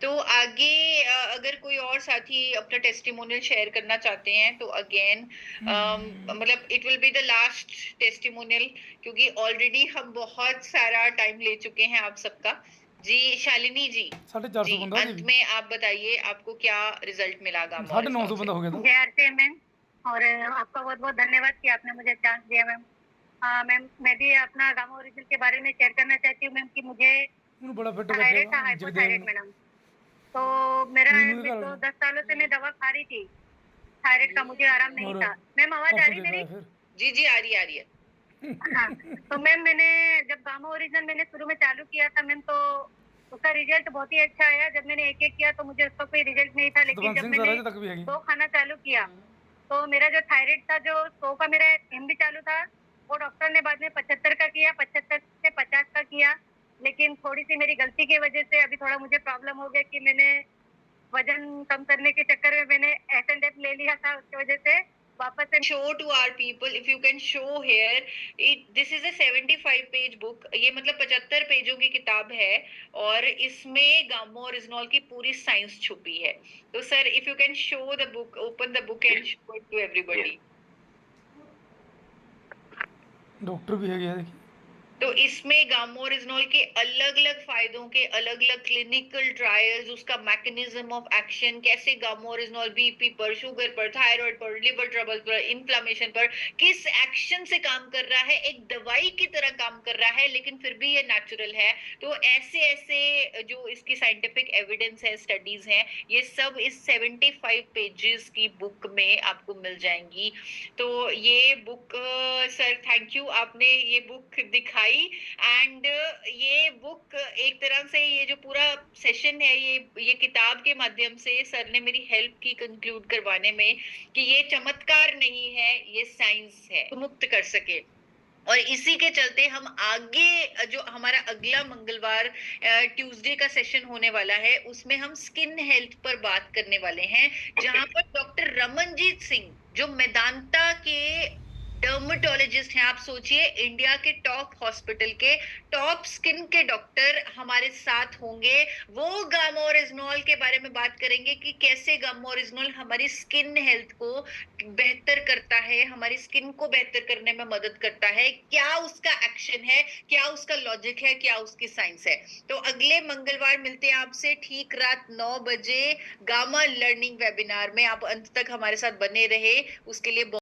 तो आगे अगर कोई और साथी अपना टेस्टिमोनियल शेयर करना चाहते हैं तो अगेन मतलब it will be the last testimonial, क्योंकि ऑलरेडी हम बहुत सारा टाइम ले चुके हैं आप सबका। जी शालिनी जी, 450 अंत में आप बताइए आपको क्या रिजल्ट मिला गामा? 950 बंदा हो गया था। जय मैम, और आपका बहुत बहुत धन्यवाद कि आपने मुझे चांस दिया मैम। मैम मैं भी अपना गामा ओरिजिनल के बारे में शेयर करना चाहती हूँ मैम कि मुझे थायराइड था, हाइपोथायराइड मैडम। तो मेरा तो 10 सालों से मैं दवा खा रही थी, थायराइड का मुझे आराम नहीं था। मैम आवाज आ रही मेरी? जी आ रही है। हाँ, तो मैम मैंने जब गामा ओरिजिनल मैंने शुरू में चालू किया था मैम, तो उसका रिजल्ट बहुत ही अच्छा आया। जब मैंने एक एक किया तो मुझे उसका कोई रिजल्ट नहीं था, लेकिन जब मैंने 2 खाना चालू किया तो मेरा जो थायराइड था, जो 100 का मेरा एमबी चालू था, वो डॉक्टर ने बाद में 75 का किया, 75 से 50 का किया। लेकिन थोड़ी सी मेरी गलती की वजह से अभी थोड़ा मुझे प्रॉब्लम हो गया कि मैंने वजन कम करने के चक्कर में मैंने एफ ले लिया था, उसकी वजह से वापस से show to our people, if you can show here, this is a 75 page book, ये मतलब 75 पेजों की किताब है और इसमें गामा ओरिजिनल की पूरी साइंस छुपी है। तो sir, if you can show the book, open the book and show it to everybody. Doctor भी है क्या, देखिए। तो इसमें गामा ओरिजिनल के अलग अलग फायदों के अलग अलग क्लिनिकल ट्रायल्स, उसका मैकेनिज्म ऑफ एक्शन, कैसे गामा ओरिजिनल बीपी पर, शुगर पर, थायराइड पर, लिवर ट्रबल पर, इन्फ्लामेशन पर किस एक्शन से काम कर रहा है, एक दवाई की तरह काम कर रहा है, लेकिन फिर भी ये नेचुरल है। तो ऐसे ऐसे जो इसकी साइंटिफिक एविडेंस है, स्टडीज हैं, ये सब इस 75 पेजेस की बुक में आपको मिल जाएंगी। तो ये बुक सर, थैंक यू, आपने ये बुक दिखाई। एंड ये बुक एक तरह से, ये जो पूरा सेशन है, ये किताब के माध्यम से सर ने मेरी हेल्प की कंक्लूड करवाने में कि ये चमत्कार नहीं है, ये साइंस है, मुक्त कर सके। और इसी के चलते हम आगे जो हमारा अगला मंगलवार ट्यूसडे का सेशन होने वाला है, उसमें हम स्किन हेल्थ पर बात करने वाले हैं, जहां पर डॉक्टर रमनजीत सिंह, जो मेदांता के डर्मेटोलॉजिस्ट हैं, आप सोचिए इंडिया के टॉप हॉस्पिटल के टॉप स्किन के डॉक्टर हमारे साथ होंगे। वो गामा ओरिजिनल के बारे में बात करेंगे कि कैसे गामा ओरिजिनल हमारी स्किन हेल्थ को बेहतर करता है, हमारी स्किन को बेहतर करने में मदद करता है, क्या उसका एक्शन है, क्या उसका लॉजिक है, क्या उसकी साइंस है। तो अगले मंगलवार मिलते हैं आपसे ठीक रात 9 बजे गामा लर्निंग वेबिनार में। आप अंत तक हमारे साथ बने रहे, उसके लिए